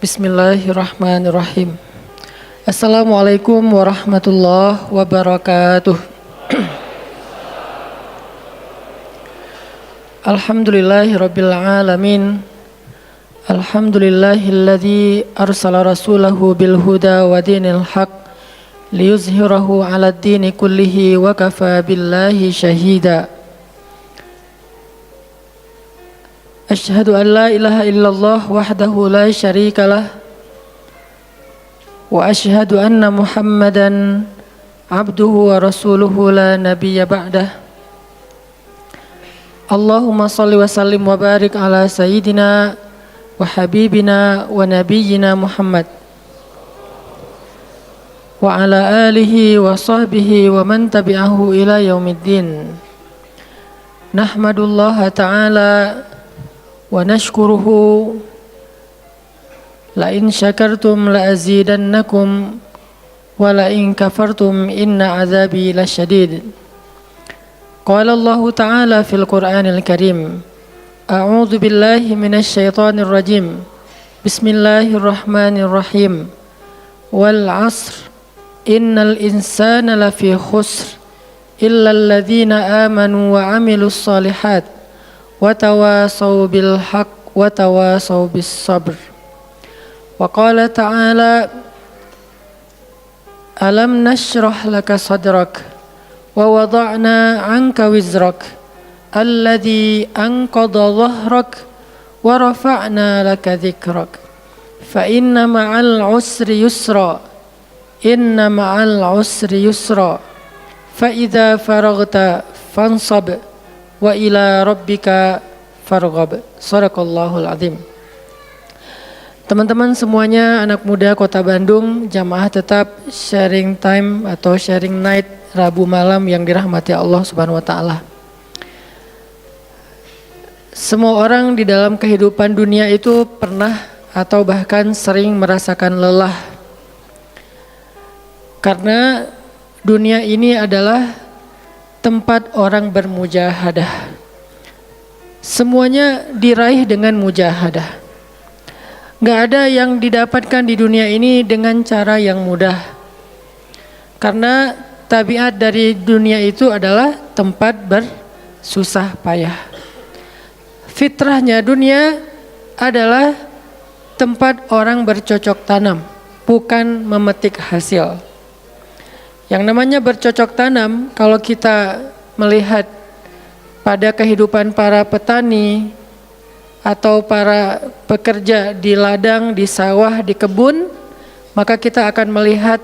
Bismillahirrahmanirrahim. Assalamualaikum warahmatullahi wabarakatuh. Alhamdulillahirabbil alamin. Alhamdulillahilladzi arsala rasulahu bil huda wa dinil haq liyuzhirahu 'alad dini kullihi wa kafa billahi syahida. Asyhadu an la ilaha illallah wahdahu la syarikalah wa asyhadu anna Muhammadan abduhu wa rasuluhu la nabiyya ba'dah. Allahumma salli wa sallim wa barik ala sayyidina wa habibina wa nabiyyina Muhammad wa ala alihi wa sahbihi wa man tabi'ahu ila yaumiddin. Nahmadullaha ta'ala wa nashkuruhu la in syakartum la azidannakum wa la in kafartum inna azabi lasyadid. Qala Allah ta'ala fil Qur'anil Karim, a'udzu billahi minasy syaithanir rajim. Bismillahirrahmanirrahim. Wal 'asr innal insana lafi khusr illa alladzina amanu wa 'amilus shalihat wa tawasaw bil haqq wa tawasaw bis sabr. Wa qala ta'ala, alam nashrah laka sadrak wa wada'na 'anka wizrak alladzi anqadha dhahrak wa rafa'na laka dhikrak fa inna ma'al 'usri yusra inna ma'al 'usri yusra fa idza faraghta fansab wa ila rabbika farghab. Shadaqallahul azim. Teman-teman semuanya, anak muda Kota Bandung, jamaah tetap sharing time atau sharing night Rabu malam yang dirahmati Allah Subhanahu wa taala. Semua orang di dalam kehidupan dunia itu pernah atau bahkan sering merasakan lelah. Karena dunia ini adalah tempat orang bermujahadah. Semuanya diraih dengan mujahadah. Gak ada yang didapatkan di dunia ini dengan cara yang mudah. Karena tabiat dari dunia itu adalah tempat bersusah payah. Fitrahnya dunia adalah tempat orang bercocok tanam, bukan memetik hasil. Yang namanya bercocok tanam, kalau kita melihat pada kehidupan para petani atau para pekerja di ladang, di sawah, di kebun, maka kita akan melihat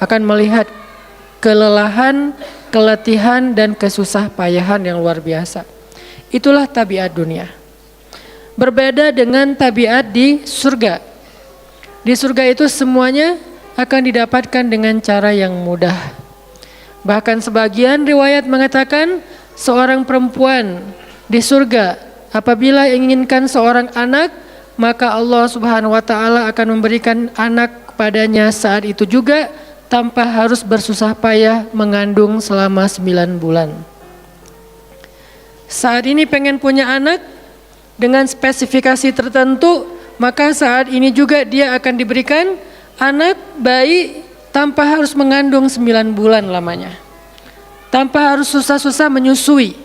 akan melihat kelelahan, keletihan, dan kesusah payahan yang luar biasa. Itulah tabiat dunia. Berbeda dengan tabiat di surga. Di surga itu semuanya akan didapatkan dengan cara yang mudah. Bahkan sebagian riwayat mengatakan seorang perempuan di surga apabila inginkan seorang anak, maka Allah Subhanahu wa taala akan memberikan anak kepadanya saat itu juga tanpa harus bersusah payah mengandung selama 9 bulan. Saat ini pengen punya anak dengan spesifikasi tertentu, maka saat ini juga dia akan diberikan anak bayi tanpa harus mengandung 9 bulan lamanya. Tanpa harus susah-susah menyusui.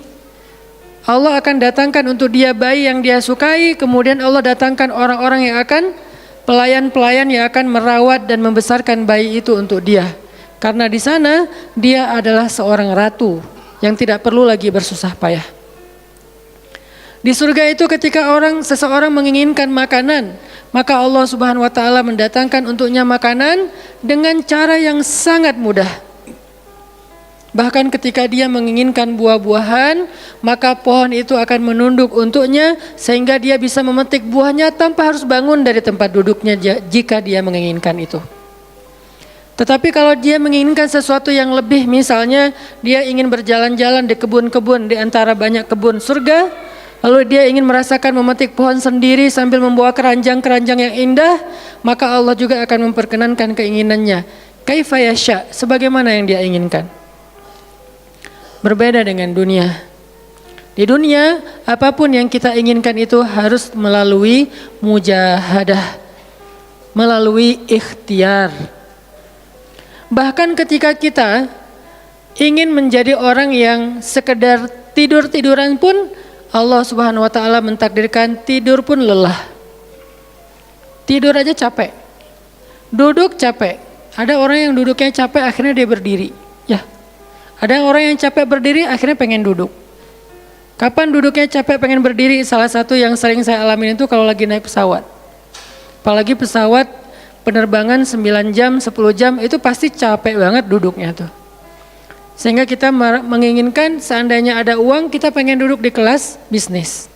Allah akan datangkan untuk dia bayi yang dia sukai, kemudian Allah datangkan orang-orang yang akan pelayan-pelayan yang akan merawat dan membesarkan bayi itu untuk dia. Karena di sana dia adalah seorang ratu yang tidak perlu lagi bersusah payah. Di surga itu ketika seseorang menginginkan makanan, maka Allah Subhanahu wa taala mendatangkan untuknya makanan dengan cara yang sangat mudah. Bahkan ketika dia menginginkan buah-buahan, maka pohon itu akan menunduk untuknya sehingga dia bisa memetik buahnya tanpa harus bangun dari tempat duduknya jika dia menginginkan itu. Tetapi kalau dia menginginkan sesuatu yang lebih, misalnya dia ingin berjalan-jalan di kebun-kebun di antara banyak kebun surga, lalu dia ingin merasakan memetik pohon sendiri sambil membawa keranjang-keranjang yang indah, maka Allah juga akan memperkenankan keinginannya. Kaifa yasha, sebagaimana yang dia inginkan. Berbeda dengan dunia. Di dunia, apapun yang kita inginkan itu harus melalui mujahadah, melalui ikhtiar. Bahkan ketika kita ingin menjadi orang yang sekedar tidur-tiduran pun, Allah Subhanahu wa taala mentakdirkan tidur pun lelah. Tidur aja capek. Duduk capek. Ada orang yang duduknya capek akhirnya dia berdiri. Ya. Ada orang yang capek berdiri akhirnya pengen duduk. Kapan duduknya capek pengen berdiri? Salah satu yang sering saya alamin itu kalau lagi naik pesawat. Apalagi pesawat penerbangan 9 jam, 10 jam itu pasti capek banget duduknya tuh. Sehingga kita menginginkan seandainya ada uang kita pengen duduk di kelas bisnis.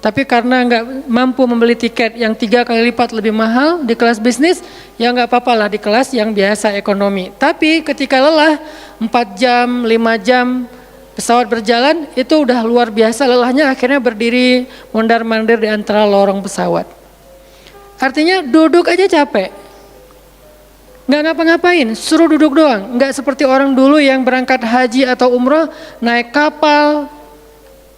Tapi karena nggak mampu membeli tiket yang 3 kali lipat lebih mahal di kelas bisnis, ya nggak apa-apa lah di kelas yang biasa ekonomi. Tapi ketika lelah 4 jam, 5 jam pesawat berjalan itu udah luar biasa lelahnya, akhirnya berdiri mondar-mandir di antara lorong pesawat. Artinya duduk aja capek. Nggak ngapa-ngapain, suruh duduk doang. Nggak seperti orang dulu yang berangkat haji atau umroh naik kapal,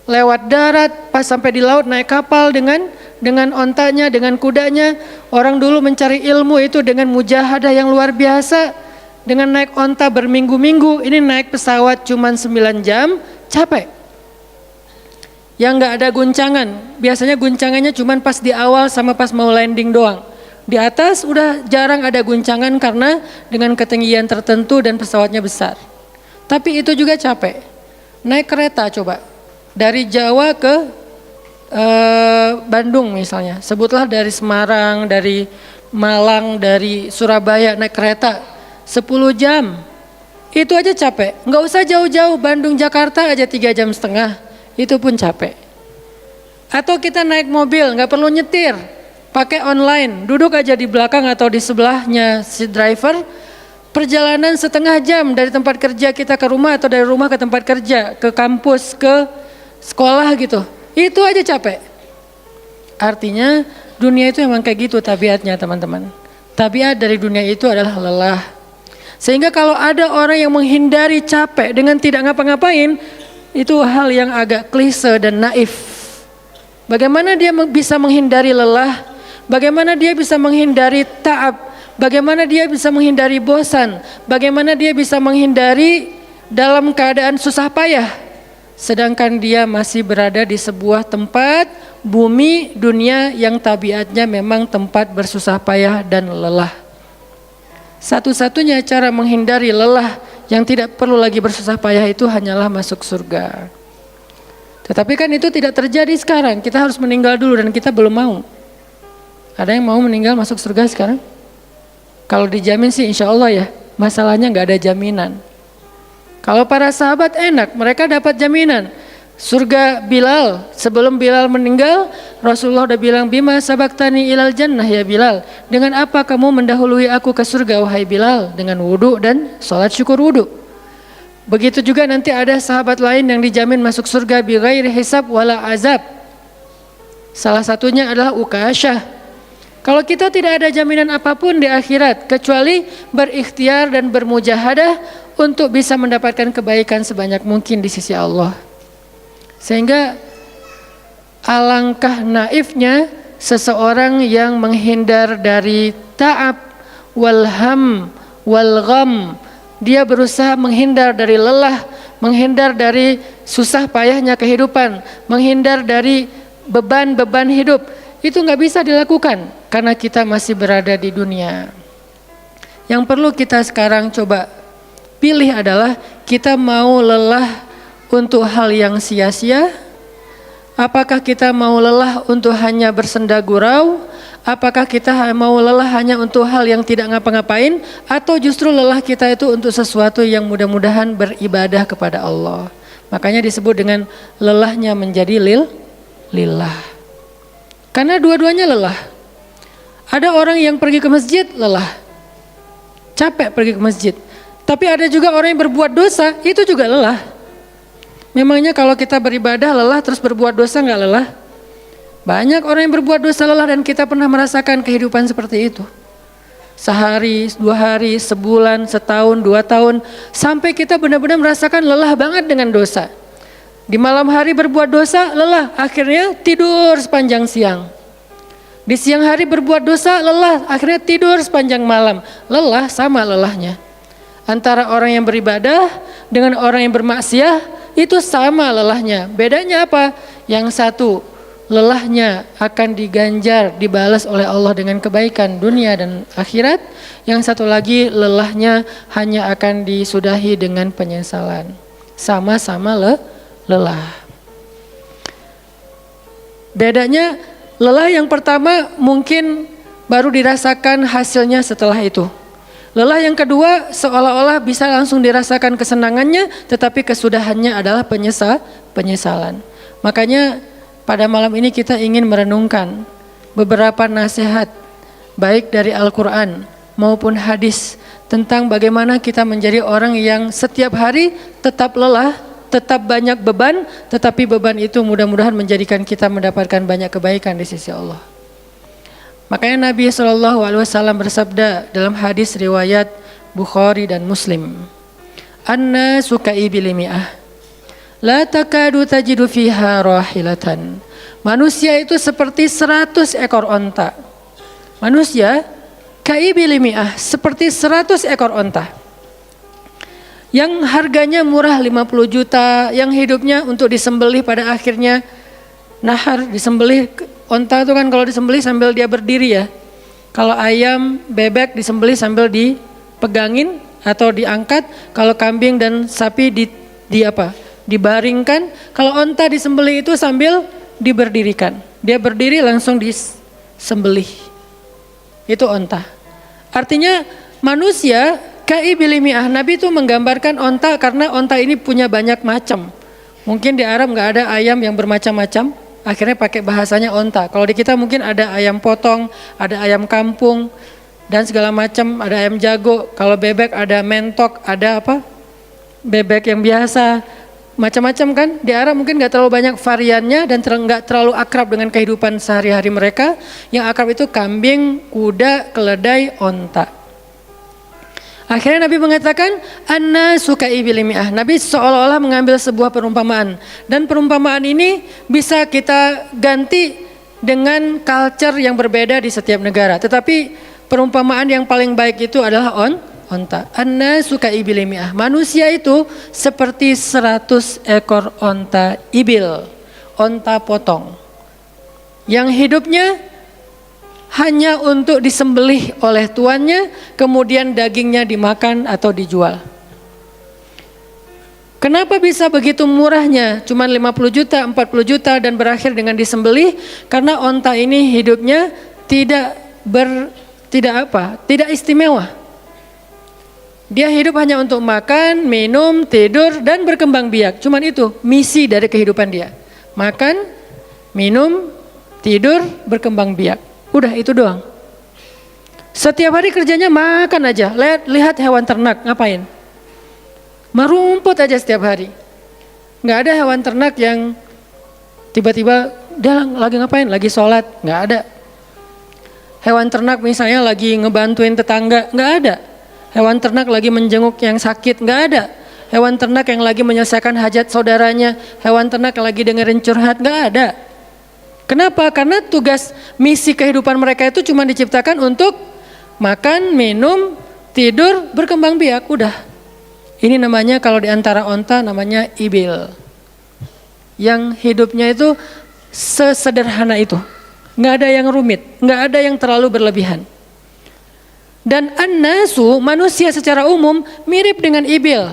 lewat darat, pas sampai di laut naik kapal dengan ontanya, dengan kudanya. Orang dulu mencari ilmu itu dengan mujahadah yang luar biasa, dengan naik onta berminggu-minggu. Ini naik pesawat cuman 9 jam, capek. Yang nggak ada guncangan, biasanya guncangannya cuman pas di awal sama pas mau landing doang. Di atas udah jarang ada guncangan karena dengan ketinggian tertentu dan pesawatnya besar. Tapi itu juga capek. Naik kereta coba. Dari Jawa ke Bandung misalnya, sebutlah dari Semarang, dari Malang, dari Surabaya naik kereta 10 jam, itu aja capek. Nggak usah jauh-jauh, Bandung Jakarta aja 3,5 jam, itu pun capek. Atau kita naik mobil, nggak perlu nyetir, pakai online, duduk aja di belakang atau di sebelahnya si driver, perjalanan 1/2 jam dari tempat kerja kita ke rumah atau dari rumah ke tempat kerja, ke kampus, ke sekolah gitu, itu aja capek. Artinya dunia itu emang kayak gitu tabiatnya teman-teman. Tabiat dari dunia itu adalah lelah. Sehingga kalau ada orang yang menghindari capek dengan tidak ngapa-ngapain, itu hal yang agak klise dan naif. Bagaimana dia bisa menghindari lelah? Bagaimana dia bisa menghindari ta'ab? Bagaimana dia bisa menghindari bosan? Bagaimana dia bisa menghindari dalam keadaan susah payah? Sedangkan dia masih berada di sebuah tempat bumi dunia yang tabiatnya memang tempat bersusah payah dan lelah. Satu-satunya cara menghindari lelah yang tidak perlu lagi bersusah payah itu hanyalah masuk surga. Tetapi kan itu tidak terjadi sekarang. Kita harus meninggal dulu dan kita belum mau. Ada yang mau meninggal masuk surga sekarang? Kalau dijamin sih insya Allah ya. Masalahnya nggak ada jaminan. Kalau para sahabat enak, mereka dapat jaminan. Surga Bilal, sebelum Bilal meninggal, Rasulullah udah bilang, bima sabaktani ilal jannah ya Bilal. Dengan apa kamu mendahului aku ke surga wahai Bilal? Dengan wudu dan sholat syukur wudu. Begitu juga nanti ada sahabat lain yang dijamin masuk surga bighairi hisab wala azab. Salah satunya adalah Ukasyah. Kalau kita tidak ada jaminan apapun di akhirat, kecuali berikhtiar dan bermujahadah untuk bisa mendapatkan kebaikan sebanyak mungkin di sisi Allah. Sehingga alangkah naifnya seseorang yang menghindar dari ta'ab wal ham wal gham. Dia berusaha menghindar dari lelah, menghindar dari susah payahnya kehidupan, menghindar dari beban-beban hidup. Itu nggak bisa dilakukan karena kita masih berada di dunia. Yang perlu kita sekarang coba pilih adalah kita mau lelah untuk hal yang sia-sia? Apakah kita mau lelah untuk hanya bersenda gurau? Apakah kita mau lelah hanya untuk hal yang tidak ngapa-ngapain? Atau justru lelah kita itu untuk sesuatu yang mudah-mudahan beribadah kepada Allah? Makanya disebut dengan lelahnya menjadi lillah. Karena dua-duanya lelah. Ada orang yang pergi ke masjid lelah, capek pergi ke masjid. Tapi ada juga orang yang berbuat dosa, itu juga lelah. Memangnya kalau kita beribadah lelah terus berbuat dosa nggak lelah? Banyak orang yang berbuat dosa lelah dan kita pernah merasakan kehidupan seperti itu. Sehari, 2 hari, sebulan, setahun, 2 tahun, sampai kita benar-benar merasakan lelah banget dengan dosa. Di malam hari berbuat dosa lelah, akhirnya tidur sepanjang siang. Di siang hari berbuat dosa, lelah, akhirnya tidur sepanjang malam. Lelah sama lelahnya. Antara orang yang beribadah dengan orang yang bermaksiat itu sama lelahnya. Bedanya apa? Yang satu, lelahnya akan diganjar, dibalas oleh Allah dengan kebaikan dunia dan akhirat. Yang satu lagi, lelahnya hanya akan disudahi dengan penyesalan. Sama-sama lelah. Bedanya, lelah yang pertama mungkin baru dirasakan hasilnya setelah itu. Lelah yang kedua seolah-olah bisa langsung dirasakan kesenangannya, tetapi kesudahannya adalah penyesalan. Makanya pada malam ini kita ingin merenungkan beberapa nasihat baik dari Al-Quran maupun hadis tentang bagaimana kita menjadi orang yang setiap hari tetap lelah, tetap banyak beban, tetapi beban itu mudah-mudahan menjadikan kita mendapatkan banyak kebaikan di sisi Allah. Makanya Nabi SAW bersabda dalam hadis riwayat Bukhari dan Muslim, "An-nasu ka'ibil mi'ah, la takadu tajidu fiha rahilatan." Manusia itu seperti 100 ekor onta. Manusia ka'ibil mi'ah, seperti 100 ekor onta. Yang harganya murah 50 juta, yang hidupnya untuk disembelih pada akhirnya nahar, disembelih. Onta itu kan kalau disembelih sambil dia berdiri ya. Kalau ayam, bebek disembelih sambil dipegangin atau diangkat. Kalau kambing dan sapi dibaringkan. Kalau onta disembelih itu sambil diberdirikan. Dia berdiri langsung disembelih. Itu onta. Artinya manusia ka'ibil mi'ah. Nabi itu menggambarkan onta karena onta ini punya banyak macam. Mungkin di Arab nggak ada ayam yang bermacam-macam. Akhirnya pakai bahasanya onta. Kalau di kita mungkin ada ayam potong, ada ayam kampung, dan segala macam, ada ayam jago. Kalau bebek ada mentok, ada apa? Bebek yang biasa, macam-macam kan. Di Arab mungkin nggak terlalu banyak variannya dan nggak terlalu akrab dengan kehidupan sehari-hari mereka. Yang akrab itu kambing, kuda, keledai, onta. Akhirnya Nabi mengatakan, "An-nasu ka'ibil mi'ah." Nabi seolah-olah mengambil sebuah perumpamaan. Dan perumpamaan ini bisa kita ganti dengan culture yang berbeda di setiap negara. Tetapi perumpamaan yang paling baik itu adalah onta. An-nasu ka'ibil mi'ah. Manusia itu seperti 100 ekor onta ibil. Onta potong. Yang hidupnya hanya untuk disembelih oleh tuannya, kemudian dagingnya dimakan atau dijual. Kenapa bisa begitu murahnya? Cuman 50 juta, 40 juta dan berakhir dengan disembelih? Karena onta ini hidupnya tidak istimewa. Dia hidup hanya untuk makan, minum, tidur dan berkembang biak. Cuman itu misi dari kehidupan dia. Makan, minum, tidur, berkembang biak. Udah itu doang. Setiap hari kerjanya makan aja. Lihat hewan ternak ngapain? Merumput aja setiap hari. Nggak ada hewan ternak yang tiba-tiba dia lagi ngapain? Lagi sholat? Nggak ada. Hewan ternak misalnya lagi ngebantuin tetangga? Nggak ada. Hewan ternak lagi menjenguk yang sakit? Nggak ada. Hewan ternak yang lagi menyelesaikan hajat saudaranya? Hewan ternak yang lagi dengerin curhat? Nggak ada. Kenapa? Karena tugas misi kehidupan mereka itu cuma diciptakan untuk makan, minum, tidur, berkembang biak, udah. Ini namanya kalau di antara onta namanya ibil. Yang hidupnya itu sesederhana itu. Nggak ada yang rumit, nggak ada yang terlalu berlebihan. Dan an-nasu, manusia secara umum mirip dengan ibil.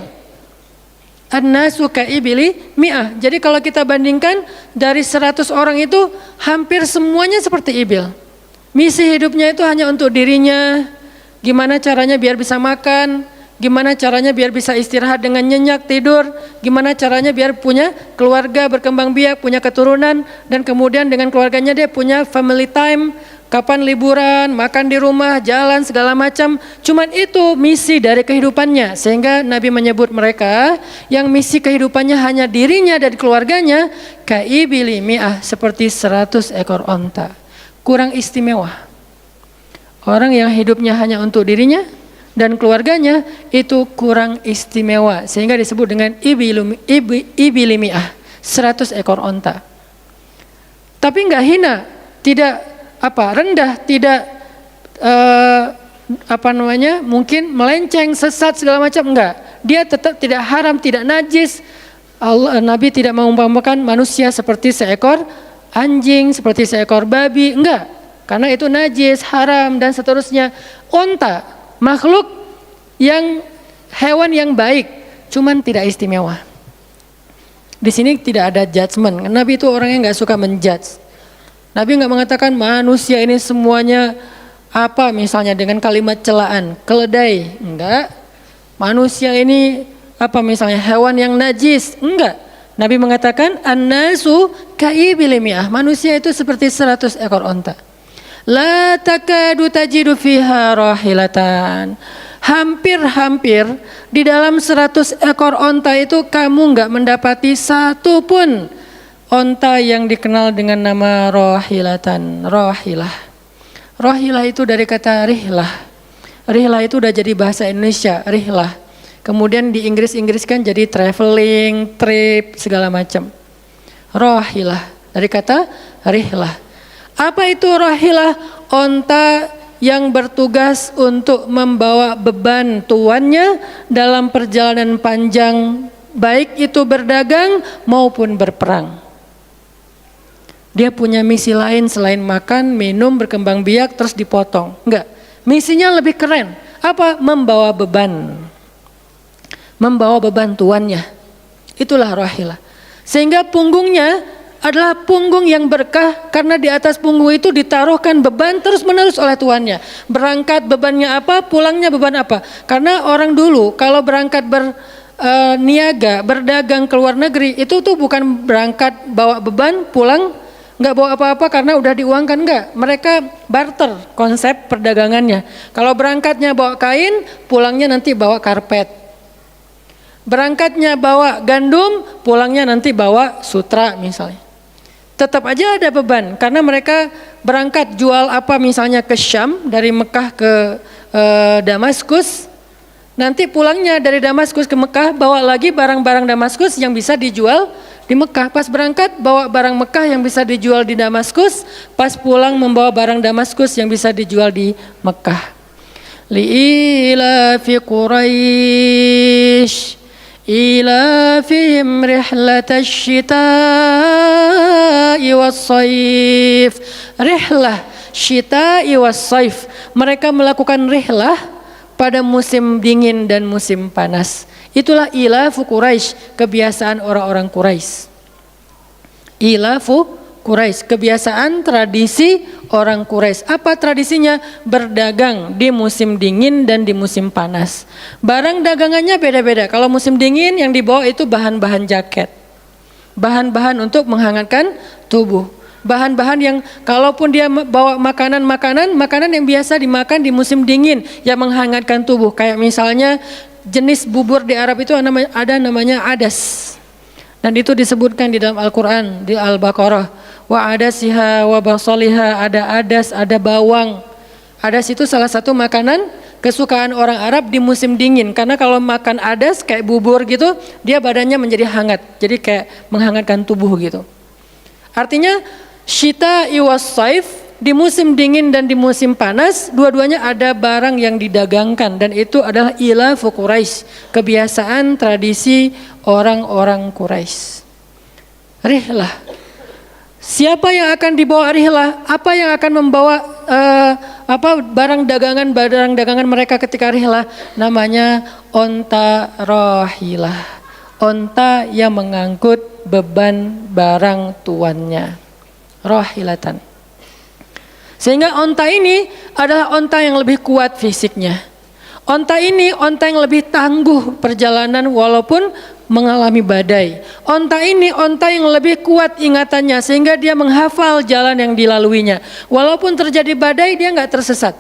An-nasu ka'ibili mi'ah. Jadi kalau kita bandingkan dari 100 orang itu hampir semuanya seperti ibil. Misi hidupnya itu hanya untuk dirinya. Gimana caranya biar bisa makan, gimana caranya biar bisa istirahat dengan nyenyak, tidur, gimana caranya biar punya keluarga, berkembang biak, punya keturunan, dan kemudian dengan keluarganya dia punya family time. Kapan liburan, makan di rumah, jalan segala macam. Cuman itu misi dari kehidupannya. Sehingga Nabi menyebut mereka yang misi kehidupannya hanya dirinya dan keluarganya, kaibili mi'ah, seperti 100 ekor onta. Kurang istimewa. Orang yang hidupnya hanya untuk dirinya dan keluarganya itu kurang istimewa. Sehingga disebut dengan ibili mi'ah, 100 ekor onta. Tapi enggak hina, tidak rendah, tidak mungkin melenceng, sesat segala macam, enggak. Dia tetap tidak haram, tidak najis. Nabi tidak mengumpamakan manusia seperti seekor anjing, seperti seekor babi, enggak. Karena itu najis, haram dan seterusnya. Onta, makhluk yang hewan yang baik, cuman tidak istimewa. Di sini tidak ada judgement. Nabi itu orangnya nggak suka menjudge. Nabi nggak mengatakan manusia ini semuanya misalnya dengan kalimat celaan, keledai, enggak. Manusia ini misalnya hewan yang najis, enggak. Nabi mengatakan an-nasu ka'ibili mi'ah, manusia itu seperti 100 ekor onta. La takadu tajidu fiha rahilatan. Hampir-hampir di dalam 100 ekor onta itu kamu enggak mendapati satu pun onta yang dikenal dengan nama rohilatan, rohilah. Rohilah itu dari kata rihlah. Rihlah itu udah jadi bahasa Indonesia, rihlah. Kemudian di Inggris-Inggriskan jadi traveling, trip, segala macam. Rohilah dari kata rihlah. Apa itu rohilah? Onta yang bertugas untuk membawa beban tuannya dalam perjalanan panjang, baik itu berdagang maupun berperang. Dia punya misi lain selain makan, minum, berkembang biak terus dipotong. Enggak, misinya lebih keren. Apa? Membawa beban. Membawa beban tuannya. Itulah rahilah. Sehingga punggungnya adalah punggung yang berkah, karena di atas punggung itu ditaruhkan beban terus menerus oleh tuannya. Berangkat bebannya apa, pulangnya beban apa. Karena orang dulu kalau berangkat berniaga, berdagang ke luar negeri, itu tuh bukan berangkat bawa beban, pulang nggak bawa apa-apa karena udah diuangkan, enggak. Mereka barter konsep perdagangannya. Kalau berangkatnya bawa kain, pulangnya nanti bawa karpet. Berangkatnya bawa gandum, pulangnya nanti bawa sutra misalnya. Tetap aja ada beban, karena mereka berangkat jual misalnya ke Syam, dari Mekah ke Damaskus. Nanti pulangnya dari Damaskus ke Mekah bawa lagi barang-barang Damaskus yang bisa dijual di Mekah. Pas berangkat bawa barang Mekah yang bisa dijual di Damaskus, pas pulang membawa barang Damaskus yang bisa dijual di Mekah. Li'ilafi Quraisy ilafihim rihlatash syita'i was-saif. Rihlah syita'i was-saif. Mereka melakukan rihlah pada musim dingin dan musim panas. Itulah ilafu Quraisy, kebiasaan orang-orang Quraisy. Ilafu Quraisy, kebiasaan tradisi orang Quraisy. Apa tradisinya? Berdagang di musim dingin dan di musim panas. Barang dagangannya beda-beda. Kalau musim dingin yang dibawa itu bahan-bahan jaket, bahan-bahan untuk menghangatkan tubuh, bahan-bahan yang kalaupun dia bawa makanan yang biasa dimakan di musim dingin yang menghangatkan tubuh. Kayak misalnya jenis bubur di Arab itu ada namanya adas. Dan itu disebutkan di dalam Al-Quran, di Al-Baqarah. Wa adasiha wa basaliha, ada adas, ada bawang. Adas itu salah satu makanan kesukaan orang Arab di musim dingin. Karena kalau makan adas kayak bubur gitu, dia badannya menjadi hangat. Jadi kayak menghangatkan tubuh gitu. Artinya syita'i was-saif, di musim dingin dan di musim panas, dua-duanya ada barang yang didagangkan, dan itu adalah ilafu Quraisy, kebiasaan tradisi orang-orang Quraisy. Rihlah. Siapa yang akan dibawa rihlah? Apa yang akan membawa barang dagangan mereka ketika rihlah? Namanya onta rahilah. Onta yang mengangkut beban barang tuannya. Rahilatan. Sehingga onta ini adalah onta yang lebih kuat fisiknya. Onta ini onta yang lebih tangguh perjalanan walaupun mengalami badai. Onta ini onta yang lebih kuat ingatannya sehingga dia menghafal jalan yang dilaluinya. Walaupun terjadi badai dia nggak tersesat.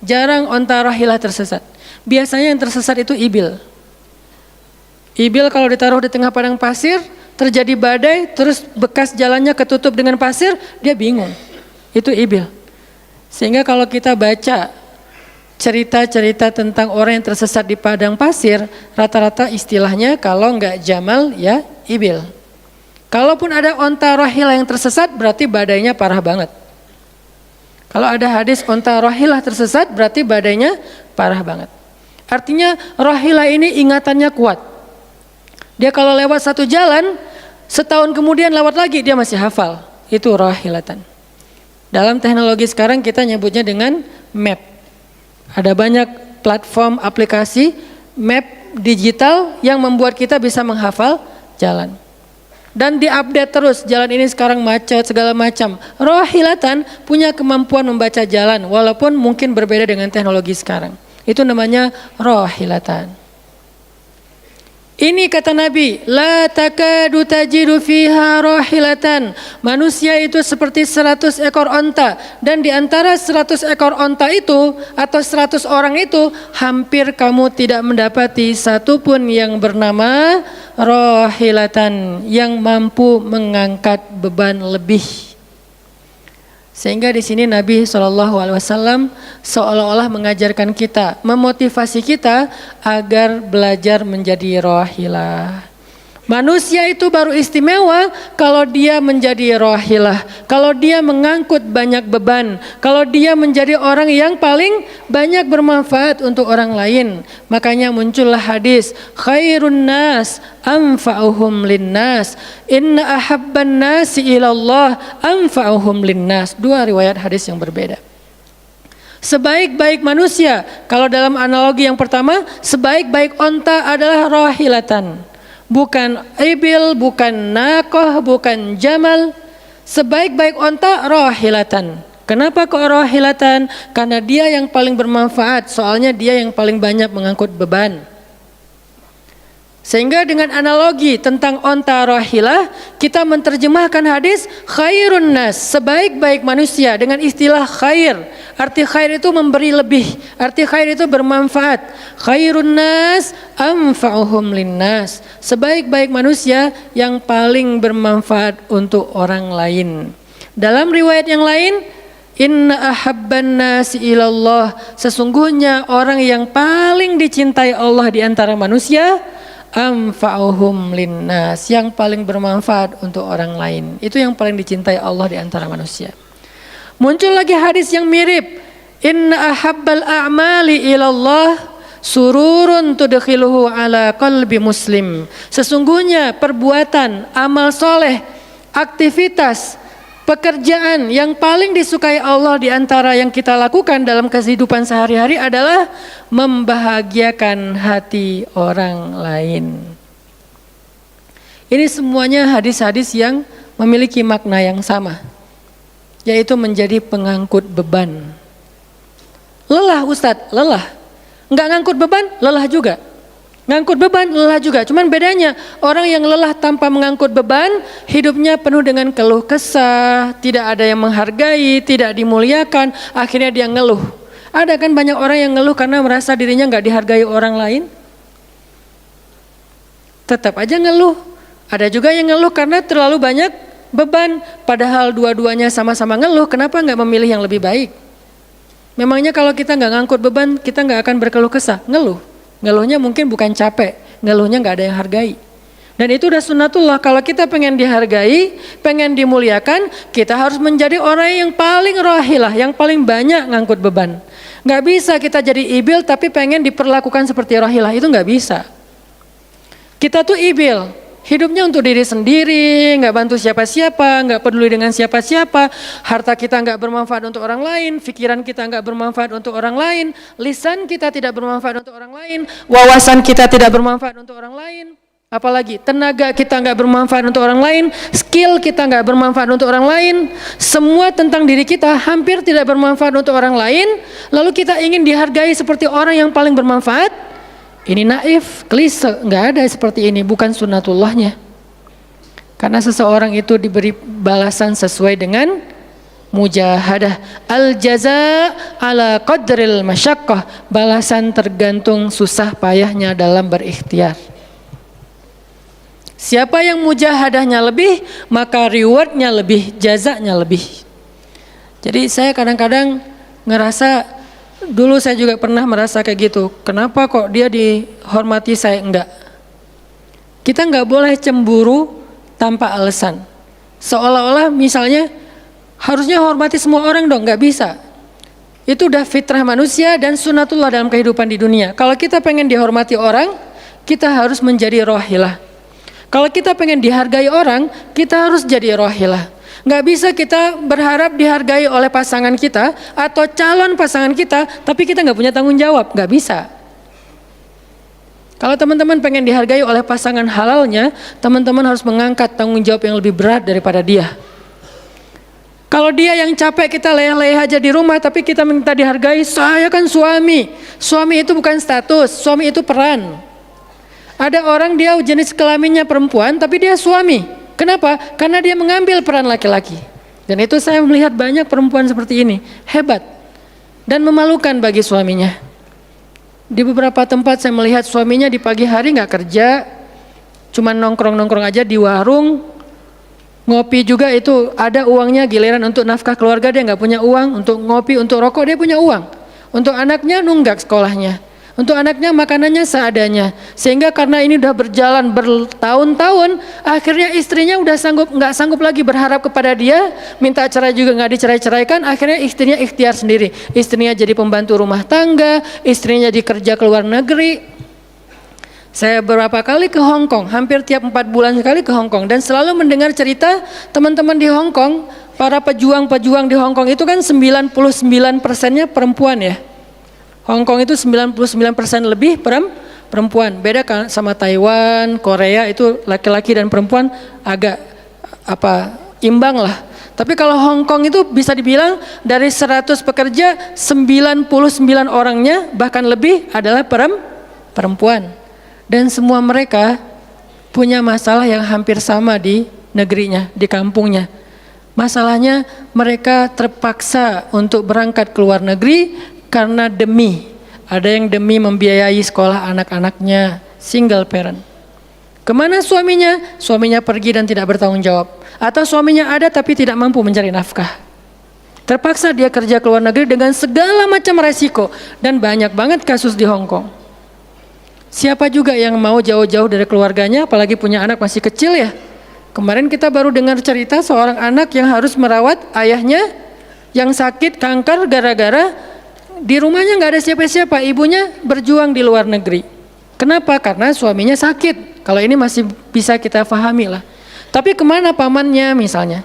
Jarang onta rahilah tersesat. Biasanya yang tersesat itu ibil. Ibil kalau ditaruh di tengah padang pasir, terjadi badai, terus bekas jalannya ketutup dengan pasir, dia bingung. Itu ibil. Sehingga kalau kita baca cerita-cerita tentang orang yang tersesat di padang pasir, rata-rata istilahnya kalau enggak jamal ya ibil. Kalaupun ada onta rahilah yang tersesat, berarti badainya parah banget. Kalau ada hadis onta rohilah tersesat, berarti badainya parah banget. Artinya rohilah ini ingatannya kuat. Dia kalau lewat satu jalan, setahun kemudian lewat lagi dia masih hafal. Itu rohilatan. Dalam teknologi sekarang kita nyebutnya dengan map. Ada banyak platform aplikasi map digital yang membuat kita bisa menghafal jalan. Dan diupdate terus, jalan ini sekarang macet segala macam. Rohilatan punya kemampuan membaca jalan walaupun mungkin berbeda dengan teknologi sekarang. Itu namanya rohilatan. Ini kata Nabi, la takadu tajidu fiha rohilatan. Manusia itu seperti 100 ekor onta. Dan di antara 100 ekor onta itu atau 100 orang itu, hampir kamu tidak mendapati satupun yang bernama rohilatan, yang mampu mengangkat beban lebih. Sehingga di sini Nabi SAW seolah-olah mengajarkan kita, memotivasi kita agar belajar menjadi rohilah. Manusia itu baru istimewa kalau dia menjadi rohilah, kalau dia mengangkut banyak beban, kalau dia menjadi orang yang paling banyak bermanfaat untuk orang lain. Makanya muncullah hadis, khairun nas anfa'uhum linnas, inna ahabban nasi ilallah anfa'uhum linnas. Dua riwayat hadis yang berbeda. Sebaik-baik manusia, kalau dalam analogi yang pertama, sebaik-baik onta adalah rohilatan. Bukan ibil, bukan nakoh, bukan jamal. Sebaik-baik onta rohilatan. Kenapa kok rohilatan? Karena dia yang paling bermanfaat, soalnya dia yang paling banyak mengangkut beban. Sehingga dengan analogi tentang onta rohilah, kita menerjemahkan hadis khairun nas, sebaik-baik manusia dengan istilah khair. Arti khair itu memberi lebih, arti khair itu bermanfaat. Khairun nas anfa'uhum linnas, sebaik-baik manusia yang paling bermanfaat untuk orang lain. Dalam riwayat yang lain, inna ahabban nasi ilallah, sesungguhnya orang yang paling dicintai Allah di antara manusia, anfa'uhum linnas, yang paling bermanfaat untuk orang lain. Itu yang paling dicintai Allah di antara manusia. Muncul lagi hadis yang mirip, inna ahabbal a'mali ilallah sururun tudkhiluhu ala qalbi muslim. Sesungguhnya perbuatan, amal soleh, aktivitas, pekerjaan yang paling disukai Allah di antara yang kita lakukan dalam kehidupan sehari-hari adalah membahagiakan hati orang lain. Ini semuanya hadis-hadis yang memiliki makna yang sama, yaitu menjadi pengangkut beban. Lelah Ustadz, lelah. Enggak ngangkut beban, lelah juga. Ngangkut beban, lelah juga. Cuman bedanya, orang yang lelah tanpa mengangkut beban, hidupnya penuh dengan keluh kesah, tidak ada yang menghargai, tidak dimuliakan, akhirnya dia ngeluh. Ada kan banyak orang yang ngeluh karena merasa dirinya nggak dihargai orang lain. Tetap aja ngeluh. Ada juga yang ngeluh karena terlalu banyak beban, padahal dua-duanya sama-sama ngeluh, kenapa nggak memilih yang lebih baik? Memangnya kalau kita nggak ngangkut beban, kita nggak akan berkeluh kesah, ngeluh. Ngeluhnya mungkin bukan capek, ngeluhnya nggak ada yang hargai. Dan itu udah sunnatullah, kalau kita pengen dihargai, pengen dimuliakan, kita harus menjadi orang yang paling rohilah, yang paling banyak ngangkut beban. Nggak bisa kita jadi ibil tapi pengen diperlakukan seperti rohilah, itu nggak bisa. Kita tuh ibil, hidupnya untuk diri sendiri, nggak bantu siapa-siapa, nggak peduli dengan siapa-siapa, harta kita nggak bermanfaat untuk orang lain, pikiran kita nggak bermanfaat untuk orang lain, lisan kita tidak bermanfaat untuk orang lain, wawasan kita tidak bermanfaat untuk orang lain, apalagi tenaga kita nggak bermanfaat untuk orang lain, skill kita nggak bermanfaat untuk orang lain, semua tentang diri kita hampir tidak bermanfaat untuk orang lain, lalu kita ingin dihargai seperti orang yang paling bermanfaat. Ini naif, klise, nggak ada seperti ini, bukan sunnatullahnya. Karena seseorang itu diberi balasan sesuai dengan mujahadah. Al-jaza ala qadril masyaqqah, balasan tergantung susah payahnya dalam berikhtiar. Siapa yang mujahadahnya lebih, maka rewardnya lebih, jazanya lebih. Jadi saya kadang-kadang ngerasa, dulu saya juga pernah merasa kayak gitu. Kenapa kok dia dihormati saya enggak? Kita enggak boleh cemburu tanpa alasan. Seolah-olah misalnya Harusnya hormati semua orang dong, nggak bisa. Itu udah fitrah manusia dan sunatullah dalam kehidupan di dunia. Kalau kita pengen dihormati orang, kita harus menjadi rohilah. Kalau kita pengen dihargai orang, kita harus jadi rohilah. Nggak bisa kita berharap dihargai oleh pasangan kita atau calon pasangan kita, tapi kita nggak punya tanggung jawab, nggak bisa. Kalau teman-teman pengen dihargai oleh pasangan halalnya, teman-teman harus mengangkat tanggung jawab yang lebih berat daripada dia. Kalau dia yang capek, kita leleh aja di rumah, tapi kita minta dihargai, saya kan suami. Suami itu bukan status, suami itu peran. Ada orang dia jenis kelaminnya perempuan, tapi dia suami. Kenapa? Karena dia mengambil peran laki-laki. Dan itu saya melihat banyak perempuan seperti ini, hebat dan memalukan bagi suaminya. Di beberapa tempat saya melihat suaminya di pagi hari nggak kerja, cuma nongkrong-nongkrong aja di warung, ngopi juga itu ada uangnya, giliran untuk nafkah keluarga dia nggak punya uang, untuk ngopi, untuk rokok dia punya uang, untuk anaknya nunggak sekolahnya, untuk anaknya makanannya seadanya. Sehingga karena ini udah berjalan bertahun-tahun, akhirnya istrinya udah nggak sanggup lagi berharap kepada dia, minta cerai juga nggak dicerai-ceraikan, akhirnya istrinya ikhtiar sendiri. Istrinya jadi pembantu rumah tangga, istrinya jadi kerja ke luar negeri. Saya beberapa kali ke Hong Kong, hampir tiap 4 bulan sekali ke Hong Kong, dan selalu mendengar cerita teman-teman di Hong Kong, para pejuang-pejuang di Hong Kong itu kan 99%-nya perempuan ya. Hong Kong itu 99% lebih perempuan. Beda kan sama Taiwan, Korea itu laki-laki dan perempuan agak imbang lah. Tapi kalau Hong Kong itu bisa dibilang dari 100 pekerja 99 orangnya bahkan lebih adalah perempuan. Dan semua mereka punya masalah yang hampir sama di negerinya, di kampungnya. Masalahnya mereka terpaksa untuk berangkat ke luar negeri karena ada yang demi membiayai sekolah anak-anaknya, single parent. Kemana suaminya? Suaminya pergi dan tidak bertanggung jawab. Atau suaminya ada tapi tidak mampu mencari nafkah. Terpaksa dia kerja ke luar negeri dengan segala macam resiko. Dan banyak banget kasus di Hong Kong. Siapa juga yang mau jauh-jauh dari keluarganya, apalagi punya anak masih kecil ya. Kemarin kita baru dengar cerita seorang anak yang harus merawat ayahnya yang sakit kanker gara-gara di rumahnya nggak ada siapa-siapa, ibunya berjuang di luar negeri. Kenapa? Karena suaminya sakit. Kalau ini masih bisa kita pahami lah. Tapi kemana pamannya misalnya?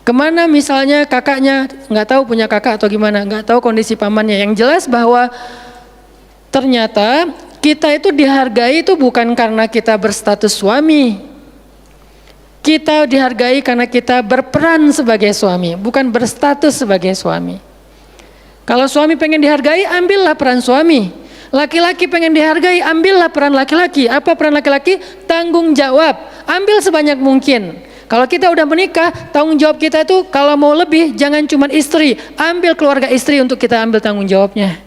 Kemana misalnya kakaknya, nggak tahu punya kakak atau gimana, nggak tahu kondisi pamannya. Yang jelas bahwa ternyata kita itu dihargai itu bukan karena kita berstatus suami. Kita dihargai karena kita berperan sebagai suami, bukan berstatus sebagai suami. Kalau suami pengen dihargai, ambillah peran suami. Laki-laki pengen dihargai, ambillah peran laki-laki. Apa peran laki-laki? Tanggung jawab. Ambil sebanyak mungkin. Kalau kita udah menikah, tanggung jawab kita itu kalau mau lebih, jangan cuma istri. Ambil keluarga istri untuk kita ambil tanggung jawabnya.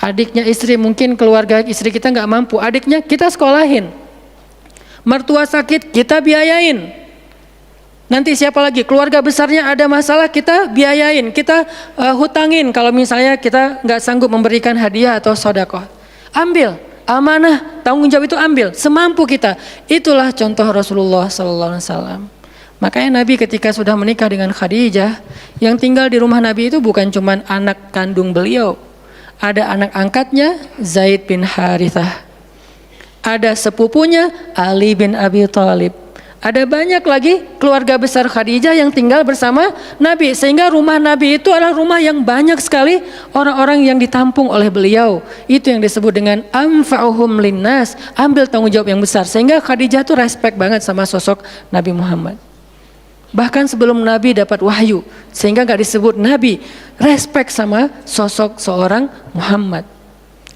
Adiknya istri, mungkin keluarga istri kita nggak mampu, adiknya kita sekolahin. Mertua sakit, kita biayain. Nanti siapa lagi? Keluarga besarnya ada masalah, kita biayain, kita hutangin. Kalau misalnya kita nggak sanggup memberikan hadiah atau sedekah, ambil amanah, tanggung jawab itu ambil semampu kita. Itulah contoh Rasulullah SAW. Makanya Nabi ketika sudah menikah dengan Khadijah, yang tinggal di rumah Nabi itu bukan cuma anak kandung beliau. Ada anak angkatnya Zaid bin Harithah, ada sepupunya Ali bin Abi Thalib, ada banyak lagi keluarga besar Khadijah yang tinggal bersama Nabi. Sehingga rumah Nabi itu adalah rumah yang banyak sekali orang-orang yang ditampung oleh beliau. Itu yang disebut dengan anfa'uhum linnas, ambil tanggung jawab yang besar. Sehingga Khadijah tuh respect banget sama sosok Nabi Muhammad. Bahkan sebelum Nabi dapat wahyu, sehingga gak disebut Nabi, respect sama sosok seorang Muhammad.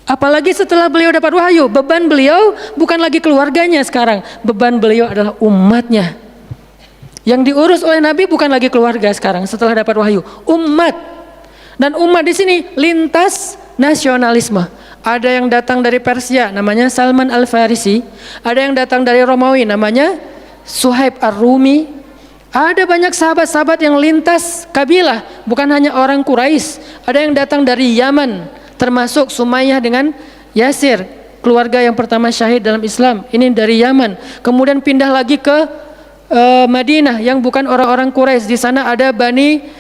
Apalagi setelah beliau dapat wahyu, beban beliau bukan lagi keluarganya sekarang, beban beliau adalah umatnya. Yang diurus oleh Nabi bukan lagi keluarga sekarang setelah dapat wahyu, umat. Dan umat di sini lintas nasionalisme. Ada yang datang dari Persia, namanya Salman Al-Farisi. Ada yang datang dari Romawi, namanya Suhaib Ar-Rumi. Ada banyak sahabat-sahabat yang lintas kabilah, bukan hanya orang Quraisy. Ada yang datang dari Yaman, termasuk Sumayyah dengan Yasir, keluarga yang pertama syahid dalam Islam. Ini dari Yaman. Kemudian pindah lagi ke Madinah yang bukan orang-orang Quraisy. Di sana ada Bani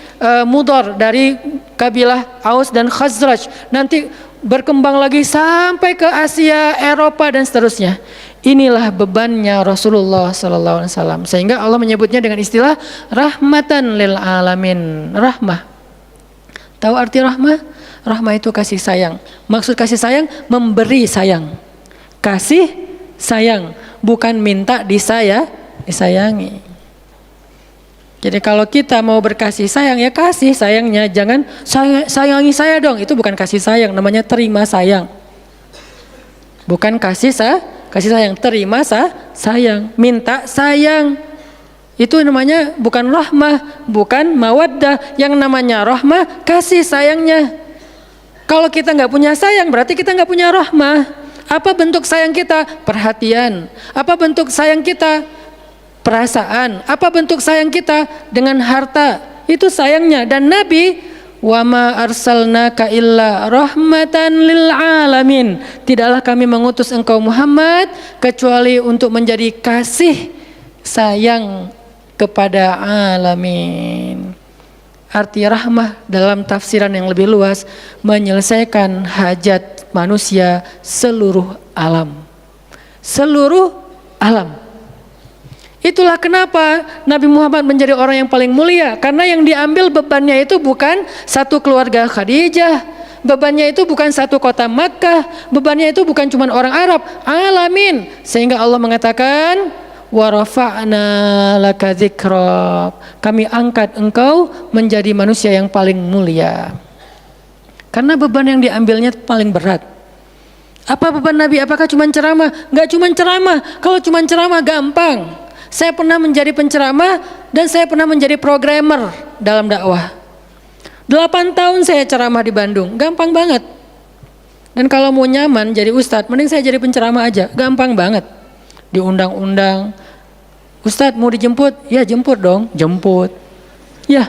Mudhar, dari kabilah Aus dan Khazraj, nanti berkembang lagi sampai ke Asia, Eropa dan seterusnya. Inilah bebannya Rasulullah sallallahu alaihi wasallam, sehingga Allah menyebutnya dengan istilah rahmatan lil alamin. Rahmah. Tahu arti rahmah? Rahmah itu kasih sayang. Maksud kasih sayang, memberi sayang. Kasih sayang, bukan minta disayangi. Jadi kalau kita mau berkasih sayang, ya kasih sayangnya, jangan sayangi saya dong. Itu bukan kasih sayang, namanya terima sayang. Bukan kasih sayang, terima sayang, minta sayang. Itu namanya bukan rahmah, bukan mawaddah. Yang namanya rahmah, kasih sayangnya. Kalau kita nggak punya sayang, berarti kita nggak punya rahmah. Apa bentuk sayang kita? Perhatian. Apa bentuk sayang kita? Perasaan. Apa bentuk sayang kita? Dengan harta. Itu sayangnya. Dan Nabi, wa ma arsalnaka illa rahmatan lil alamin. Tidaklah kami mengutus engkau Muhammad kecuali untuk menjadi kasih sayang kepada alamin. Arti rahmah dalam tafsiran yang lebih luas, menyelesaikan hajat manusia seluruh alam. Seluruh alam. Itulah kenapa Nabi Muhammad menjadi orang yang paling mulia, karena yang diambil bebannya itu bukan satu keluarga Khadijah, bebannya itu bukan satu kota Makkah, bebannya itu bukan cuma orang Arab, alamin. Sehingga Allah mengatakan, wa rafa'na laka dzikrak, kami angkat engkau menjadi manusia yang paling mulia. Karena beban yang diambilnya paling berat. Apa beban Nabi? Apakah cuma ceramah? Enggak cuma ceramah. Kalau cuma ceramah gampang. Saya pernah menjadi penceramah dan saya pernah menjadi programmer dalam dakwah. 8 tahun saya ceramah di Bandung, gampang banget. Dan kalau mau nyaman jadi ustadz, mending saya jadi penceramah aja, gampang banget. Diundang-undang, ustadz mau dijemput? Ya jemput dong, jemput. Ya,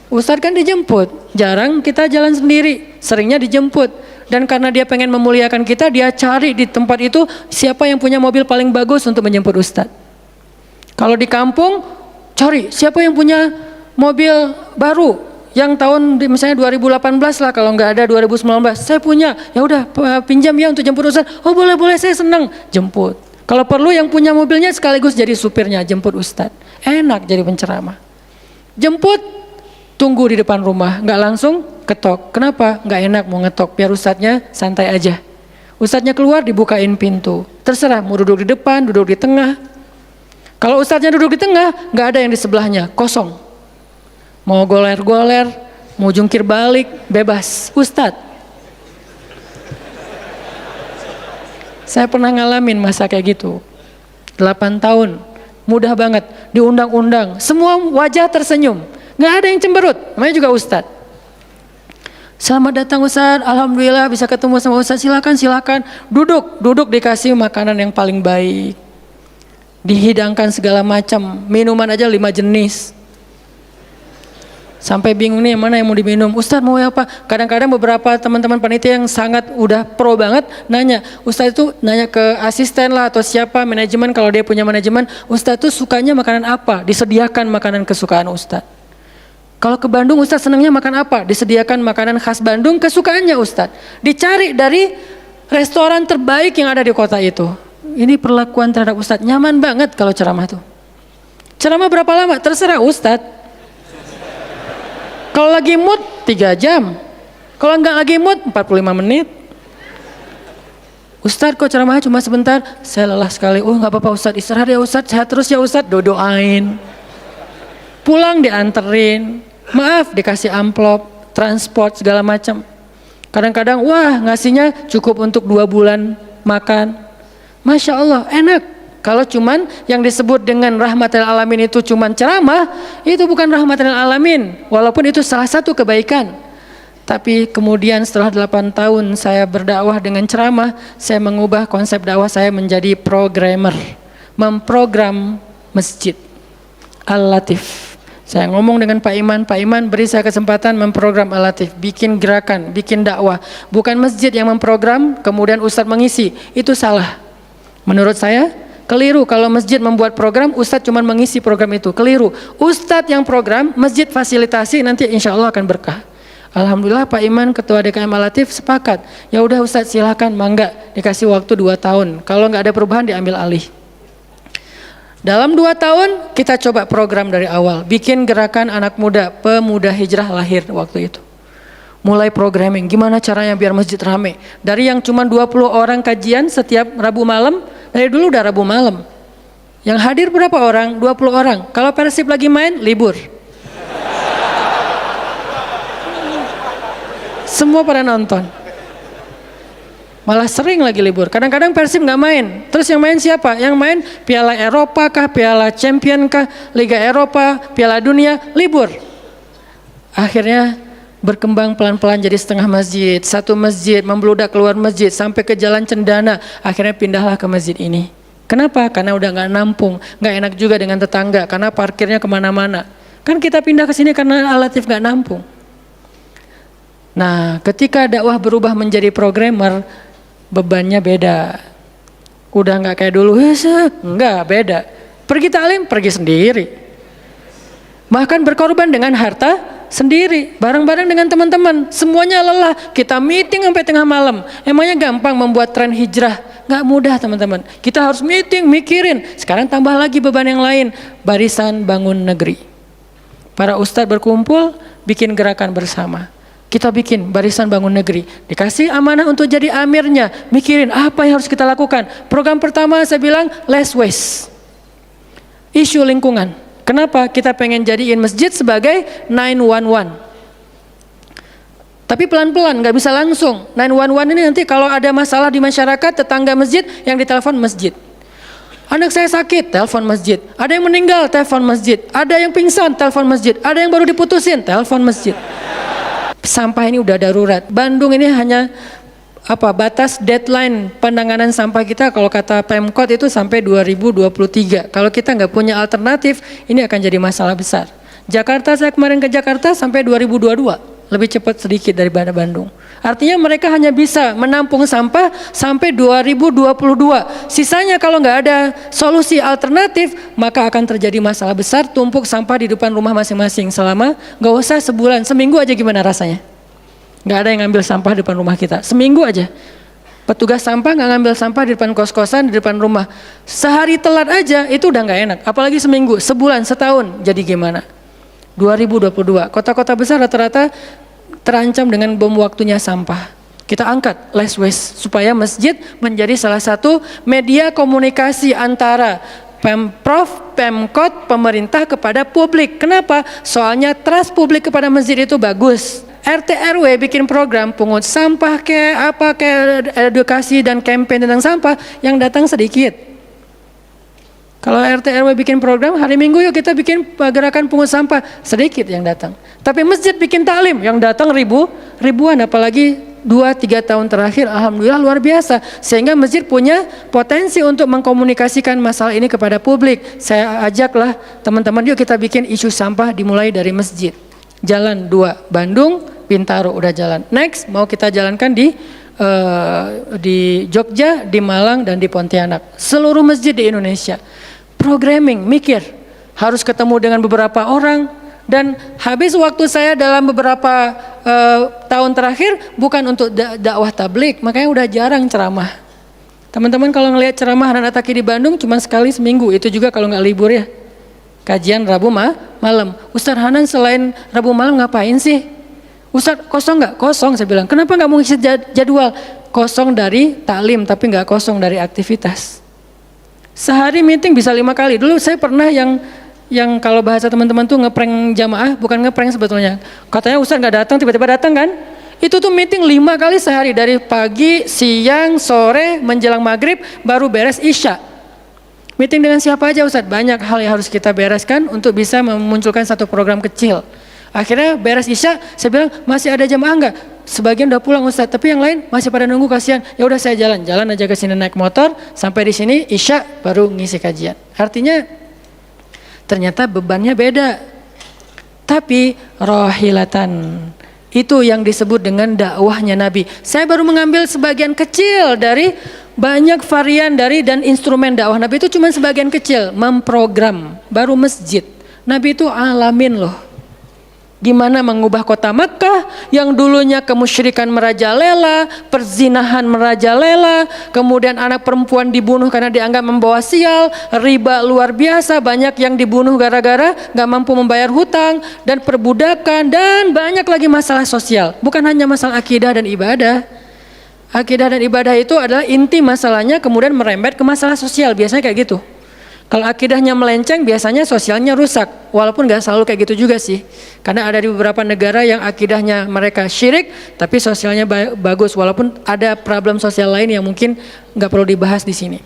ustadz kan dijemput, jarang kita jalan sendiri, seringnya dijemput. Dan karena dia pengen memuliakan kita, dia cari di tempat itu siapa yang punya mobil paling bagus untuk menjemput ustadz. Kalau di kampung, cari siapa yang punya mobil baru yang tahun misalnya 2018 lah, kalau nggak ada 2019. Saya punya, ya udah pinjam ya untuk jemput ustadz. Oh boleh, saya senang, jemput. Kalau perlu yang punya mobilnya sekaligus jadi supirnya, jemput ustadz. Enak jadi penceramah. Jemput, tunggu di depan rumah, nggak langsung ketok. Kenapa? Nggak enak mau ngetok, biar ustadznya santai aja. Ustadznya keluar, dibukain pintu. Terserah mau duduk di depan, duduk di tengah. Kalau ustadznya duduk di tengah, nggak ada yang di sebelahnya, kosong. Mau goler-goler, mau jungkir balik, bebas. Ustadz. Saya pernah ngalamin masa kayak gitu. 8 tahun, mudah banget, diundang-undang. Semua wajah tersenyum, nggak ada yang cemberut, namanya juga ustadz. Selamat datang ustadz, alhamdulillah bisa ketemu sama ustadz, silakan. Duduk dikasih makanan yang paling baik. Dihidangkan segala macam, minuman aja 5 jenis. Sampai bingung nih mana yang mau diminum. Ustadz mau apa? Kadang-kadang beberapa teman-teman panitia yang sangat udah pro banget nanya. Ustadz itu nanya ke asisten lah atau siapa manajemen, kalau dia punya manajemen, Ustadz tuh sukanya makanan apa? Disediakan makanan kesukaan Ustadz. Kalau ke Bandung Ustadz senangnya makan apa? Disediakan makanan khas Bandung kesukaannya Ustadz. Dicari dari restoran terbaik yang ada di kota itu. Ini perlakuan terhadap ustadz, nyaman banget kalau ceramah tuh. Ceramah berapa lama? Terserah ustadz. Kalau lagi mood 3 jam. Kalau enggak lagi mood 45 menit. Ustadz kok ceramahnya cuma sebentar? Saya lelah sekali. Oh enggak apa-apa ustadz, istirahat ya ustadz, sehat terus ya ustadz. Doain. Pulang dianterin. Maaf dikasih amplop, transport segala macam. Kadang-kadang wah ngasihnya cukup untuk 2 bulan makan. Masya Allah, enak. Kalau cuman yang disebut dengan rahmatil alamin itu cuman ceramah, itu bukan rahmatil alamin. Walaupun itu salah satu kebaikan. Tapi kemudian setelah 8 tahun saya berdakwah dengan ceramah, saya mengubah konsep dakwah saya menjadi programmer. Memprogram masjid. Al-Latif. Saya ngomong dengan Pak Iman beri saya kesempatan memprogram Al-Latif. Bikin gerakan, bikin dakwah. Bukan masjid yang memprogram, kemudian ustadz mengisi. Itu salah. Menurut saya Keliru kalau masjid membuat program, ustadz cuma mengisi program itu. Keliru. Ustadz yang program, masjid fasilitasi, nanti insya Allah akan berkah. Alhamdulillah Pak Iman, Ketua DKM Al-Latif sepakat. Ya udah ustadz silakan, mangga, dikasih waktu 2 tahun. Kalau nggak ada perubahan diambil alih. Dalam 2 tahun kita coba program dari awal. Bikin gerakan anak muda, pemuda hijrah lahir waktu itu. Mulai programming, gimana caranya biar masjid rame. Dari yang cuma 20 orang kajian setiap Rabu malam, dari dulu udah Rabu malam. Yang hadir berapa orang? 20 orang. Kalau Persib lagi main, libur. Semua pada nonton. Malah sering lagi libur. Kadang-kadang Persib nggak main. Terus yang main siapa? Yang main Piala Eropa kah, Piala Champion kah, Liga Eropa, Piala Dunia, libur. Akhirnya berkembang pelan-pelan jadi setengah masjid, satu masjid, membludak keluar masjid sampai ke Jalan Cendana. Akhirnya pindahlah ke masjid ini. Kenapa? Karena udah nggak nampung, nggak enak juga dengan tetangga karena parkirnya kemana-mana. Kan kita pindah ke sini karena Al-Latif nggak nampung. Nah, ketika dakwah berubah menjadi programmer, bebannya beda. Udah nggak kayak dulu, nggak beda. Pergi taklim, pergi sendiri. Bahkan berkorban dengan harta sendiri, bareng-bareng dengan teman-teman. Semuanya lelah, kita meeting sampai tengah malam. Emangnya gampang membuat tren hijrah? Nggak mudah teman-teman. Kita harus meeting, mikirin. Sekarang tambah lagi beban yang lain, Barisan Bangun Negeri. Para ustadz berkumpul, bikin gerakan bersama. Kita bikin Barisan Bangun Negeri. Dikasih amanah untuk jadi amirnya, mikirin apa yang harus kita lakukan. Program pertama saya bilang, less waste. Isu lingkungan. Kenapa? Kita pengen jadiin masjid sebagai 911. Tapi pelan-pelan, nggak bisa langsung. 911 ini nanti kalau ada masalah di masyarakat, tetangga masjid yang ditelepon masjid. Anak saya sakit, telepon masjid. Ada yang meninggal, telepon masjid. Ada yang pingsan, telepon masjid. Ada yang baru diputusin, telepon masjid. Sampah ini udah darurat. Bandung ini hanya batas deadline penanganan sampah kita kalau kata Pemkot itu sampai 2023. Kalau kita nggak punya alternatif, ini akan jadi masalah besar. Jakarta, saya kemarin ke Jakarta sampai 2022, lebih cepat sedikit daripada Bandung. Artinya mereka hanya bisa menampung sampah sampai 2022. Sisanya kalau nggak ada solusi alternatif, maka akan terjadi masalah besar, tumpuk sampah di depan rumah masing-masing selama nggak usah sebulan, seminggu aja gimana rasanya? Nggak ada yang ngambil sampah di depan rumah kita, seminggu aja. Petugas sampah nggak ngambil sampah di depan kos-kosan, di depan rumah. Sehari telat aja itu udah nggak enak, apalagi seminggu, sebulan, setahun, jadi gimana? 2022, kota-kota besar rata-rata terancam dengan bom waktunya sampah. Kita angkat less waste supaya masjid menjadi salah satu media komunikasi antara Pemprov, Pemkot, pemerintah kepada publik. Kenapa? Soalnya trust publik kepada masjid itu bagus. RT RW bikin program pungut sampah kayak edukasi dan campaign tentang sampah, yang datang sedikit. Kalau RT RW bikin program hari Minggu yuk kita bikin gerakan pungut sampah, sedikit yang datang. Tapi masjid bikin taklim, yang datang ribuan, apalagi 2-3 tahun terakhir alhamdulillah luar biasa. Sehingga masjid punya potensi untuk mengkomunikasikan masalah ini kepada publik. Saya ajaklah teman-teman yuk kita bikin isu sampah dimulai dari masjid. Jalan 2 Bandung, Bintaro udah jalan. Next mau kita jalankan di Jogja, di Malang dan di Pontianak. Seluruh masjid di Indonesia. Programming, mikir. Harus ketemu dengan beberapa orang. Dan habis waktu saya dalam beberapa tahun terakhir bukan untuk dakwah tablik, makanya udah jarang ceramah. Teman-teman kalau ngelihat ceramah Hanan Attaqi di Bandung cuma sekali seminggu, itu juga kalau nggak libur ya. Kajian Rabu malam. Ustaz Hanan selain Rabu malam ngapain sih? Ustaz kosong nggak? Kosong, saya bilang. Kenapa nggak mau ngisi jadwal? Kosong dari taklim tapi nggak kosong dari aktivitas. Sehari meeting bisa 5 kali. Dulu saya pernah yang kalau bahasa teman-teman tuh ngeprank jamaah, bukan ngeprank sebetulnya. Katanya Ustaz nggak datang, tiba-tiba datang kan? Itu tuh meeting 5 kali sehari, dari pagi, siang, sore, menjelang maghrib, baru beres isya. Meeting dengan siapa aja Ustaz? Banyak hal yang harus kita bereskan untuk bisa memunculkan satu program kecil. Akhirnya beres isya, saya bilang masih ada jamaah enggak? Sebagian udah pulang Ustaz, tapi yang lain masih pada nunggu, kasihan. Ya udah saya jalan aja ke sini naik motor, sampai di sini isya baru ngisi kajian. Artinya ternyata bebannya beda. Tapi rohilatan itu yang disebut dengan dakwahnya Nabi. Saya baru mengambil sebagian kecil dari Banyak varian dari dan instrumen dakwah Nabi itu cuma sebagian kecil, memprogram, baru masjid. Nabi itu alamin loh. Gimana mengubah kota Mekah yang dulunya kemusyrikan merajalela, perzinahan merajalela, kemudian anak perempuan dibunuh karena dianggap membawa sial, riba luar biasa, banyak yang dibunuh gara-gara gak mampu membayar hutang, dan perbudakan, dan banyak lagi masalah sosial. Bukan hanya masalah akidah dan ibadah. Akidah dan ibadah itu adalah inti masalahnya, kemudian merembet ke masalah sosial, biasanya kayak gitu. Kalau akidahnya melenceng, biasanya sosialnya rusak. Walaupun gak selalu kayak gitu juga sih. Karena ada di beberapa negara yang akidahnya mereka syirik, tapi sosialnya bagus. Walaupun ada problem sosial lain yang mungkin gak perlu dibahas di sini.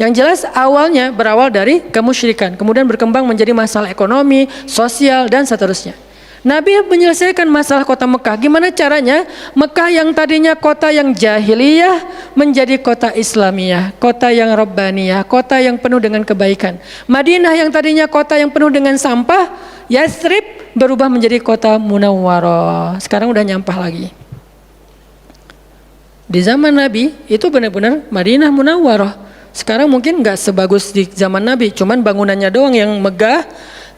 Yang jelas awalnya berawal dari kemusyrikan, kemudian berkembang menjadi masalah ekonomi, sosial, dan seterusnya. Nabi menyelesaikan masalah kota Mekah. Gimana caranya? Mekah yang tadinya kota yang jahiliyah menjadi kota Islamiyah, kota yang Rabbaniyah, kota yang penuh dengan kebaikan. Madinah yang tadinya kota yang penuh dengan sampah, Yathrib berubah menjadi kota Munawwarah. Sekarang udah nyampah lagi. Di zaman Nabi itu benar-benar Madinah Munawwarah. Sekarang mungkin nggak sebagus di zaman Nabi, cuman bangunannya doang yang megah,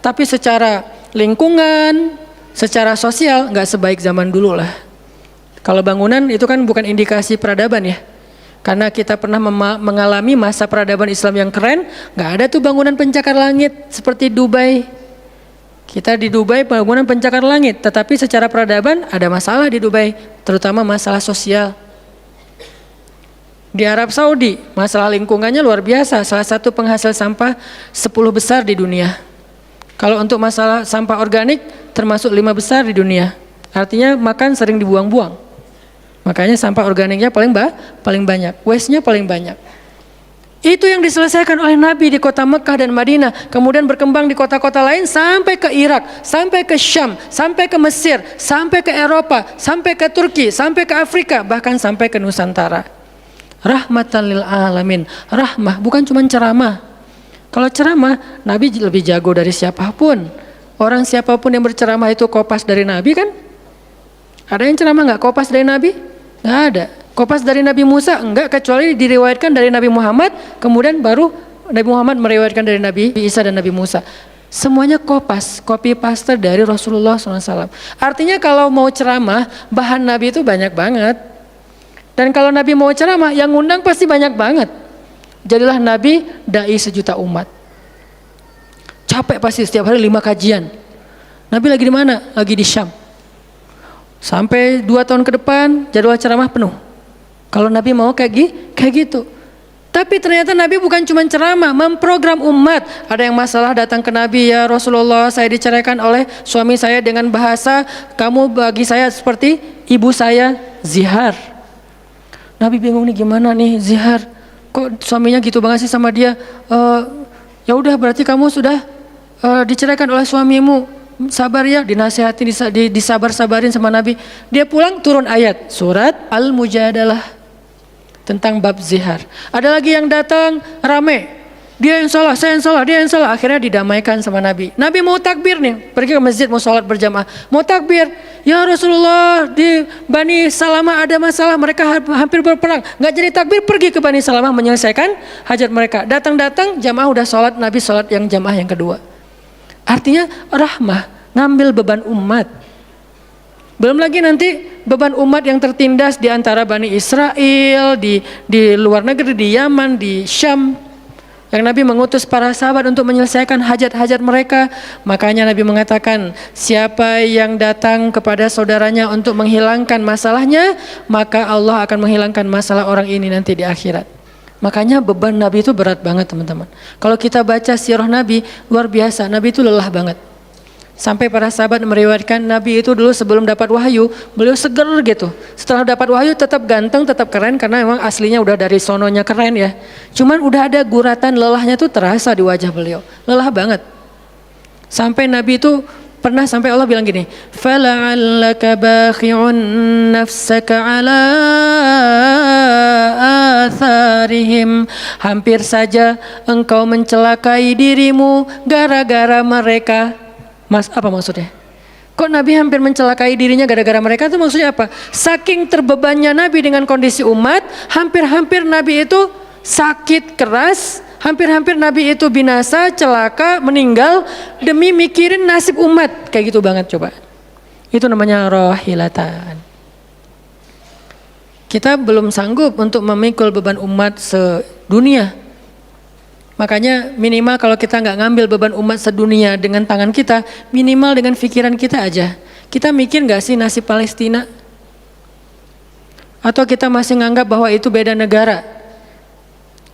tapi secara lingkungan, secara sosial nggak sebaik zaman dulu lah. Kalau bangunan itu kan bukan indikasi peradaban ya. Karena kita pernah mengalami masa peradaban Islam yang keren, nggak ada tuh bangunan pencakar langit seperti Dubai. Kita di Dubai bangunan pencakar langit, tetapi secara peradaban ada masalah di Dubai, terutama masalah sosial. Di Arab Saudi masalah lingkungannya luar biasa, salah satu penghasil sampah 10 besar di dunia. Kalau untuk masalah sampah organik termasuk 5 besar di dunia. Artinya makan sering dibuang-buang. Makanya sampah organiknya paling banyak, waste-nya paling banyak. Itu yang diselesaikan oleh Nabi di kota Mekah dan Madinah, kemudian berkembang di kota-kota lain sampai ke Irak, sampai ke Syam, sampai ke Mesir, sampai ke Eropa, sampai ke Turki, sampai ke Afrika, bahkan sampai ke Nusantara. Rahmatan lil alamin. Rahmah bukan cuma ceramah. Kalau ceramah, Nabi lebih jago dari siapapun. Orang siapapun yang berceramah itu kopas dari Nabi kan? Ada yang ceramah nggak kopas dari Nabi? Nggak ada. Kopas dari Nabi Musa? Enggak, kecuali diriwayatkan dari Nabi Muhammad, kemudian baru Nabi Muhammad meriwayatkan dari Nabi Isa dan Nabi Musa. Semuanya kopas, copy paste dari Rasulullah SAW. Artinya kalau mau ceramah, bahan Nabi itu banyak banget. Dan kalau Nabi mau ceramah, yang ngundang pasti banyak banget. Jadilah Nabi dai sejuta umat. Capek pasti setiap hari 5 kajian. Nabi lagi di mana? Lagi di Syam. Sampai 2 tahun ke depan jadwal ceramah penuh. Kalau Nabi mau kayak gitu. Tapi ternyata Nabi bukan cuma ceramah, memprogram umat. Ada yang masalah datang ke Nabi, ya Rasulullah, saya diceraikan oleh suami saya dengan bahasa kamu bagi saya seperti ibu saya, zihar. Nabi bingung nih, gimana nih zihar? Kok suaminya gitu banget sih sama dia? Ya udah, berarti kamu sudah diceraikan oleh suamimu. Sabar ya, dinasihati, disabar-sabarin sama Nabi. Dia pulang turun ayat surat Al-Mujadalah tentang bab zihar. Ada lagi yang datang rame. Dia yang salah, saya yang salah, dia yang salah. Akhirnya didamaikan sama Nabi. Nabi mau takbir nih, pergi ke masjid mau sholat berjamaah. Mau takbir, ya Rasulullah, di Bani Salamah ada masalah, mereka hampir berperang. Nggak jadi takbir, pergi ke Bani Salamah menyelesaikan hajat mereka. Datang-datang jamaah udah sholat, Nabi sholat yang jamaah yang kedua. Artinya rahmah, ngambil beban umat. Belum lagi nanti beban umat yang tertindas di antara Bani Israel, di luar negeri, di Yaman, di Syam. Yang Nabi mengutus para sahabat untuk menyelesaikan hajat-hajat mereka. Makanya Nabi mengatakan, siapa yang datang kepada saudaranya untuk menghilangkan masalahnya, maka Allah akan menghilangkan masalah orang ini nanti di akhirat. Makanya beban Nabi itu berat banget teman-teman. Kalau kita baca sirah Nabi, luar biasa. Nabi itu lelah banget. Sampai para sahabat meriwayatkan Nabi itu dulu sebelum dapat wahyu, beliau seger gitu. Setelah dapat wahyu tetap ganteng, tetap keren, karena memang aslinya udah dari sononya keren ya. Cuman udah ada guratan lelahnya tuh terasa di wajah beliau. Lelah banget. Sampai Nabi itu pernah sampai Allah bilang gini, "Fala'allaka bakhi'un nafsaka 'ala atharihim." Hampir saja engkau mencelakai dirimu gara-gara mereka. Mas, apa maksudnya? Kok Nabi hampir mencelakai dirinya gara-gara mereka, itu maksudnya apa? Saking terbebannya Nabi dengan kondisi umat, hampir-hampir Nabi itu sakit keras, hampir-hampir Nabi itu binasa, celaka, meninggal demi mikirin nasib umat. Kayak gitu banget coba. Itu namanya rohilatan. Kita belum sanggup untuk memikul beban umat sedunia. Makanya minimal kalau kita nggak ngambil beban umat sedunia dengan tangan kita, minimal dengan pikiran kita aja. Kita mikir nggak sih nasib Palestina? Atau kita masih nganggap bahwa itu beda negara?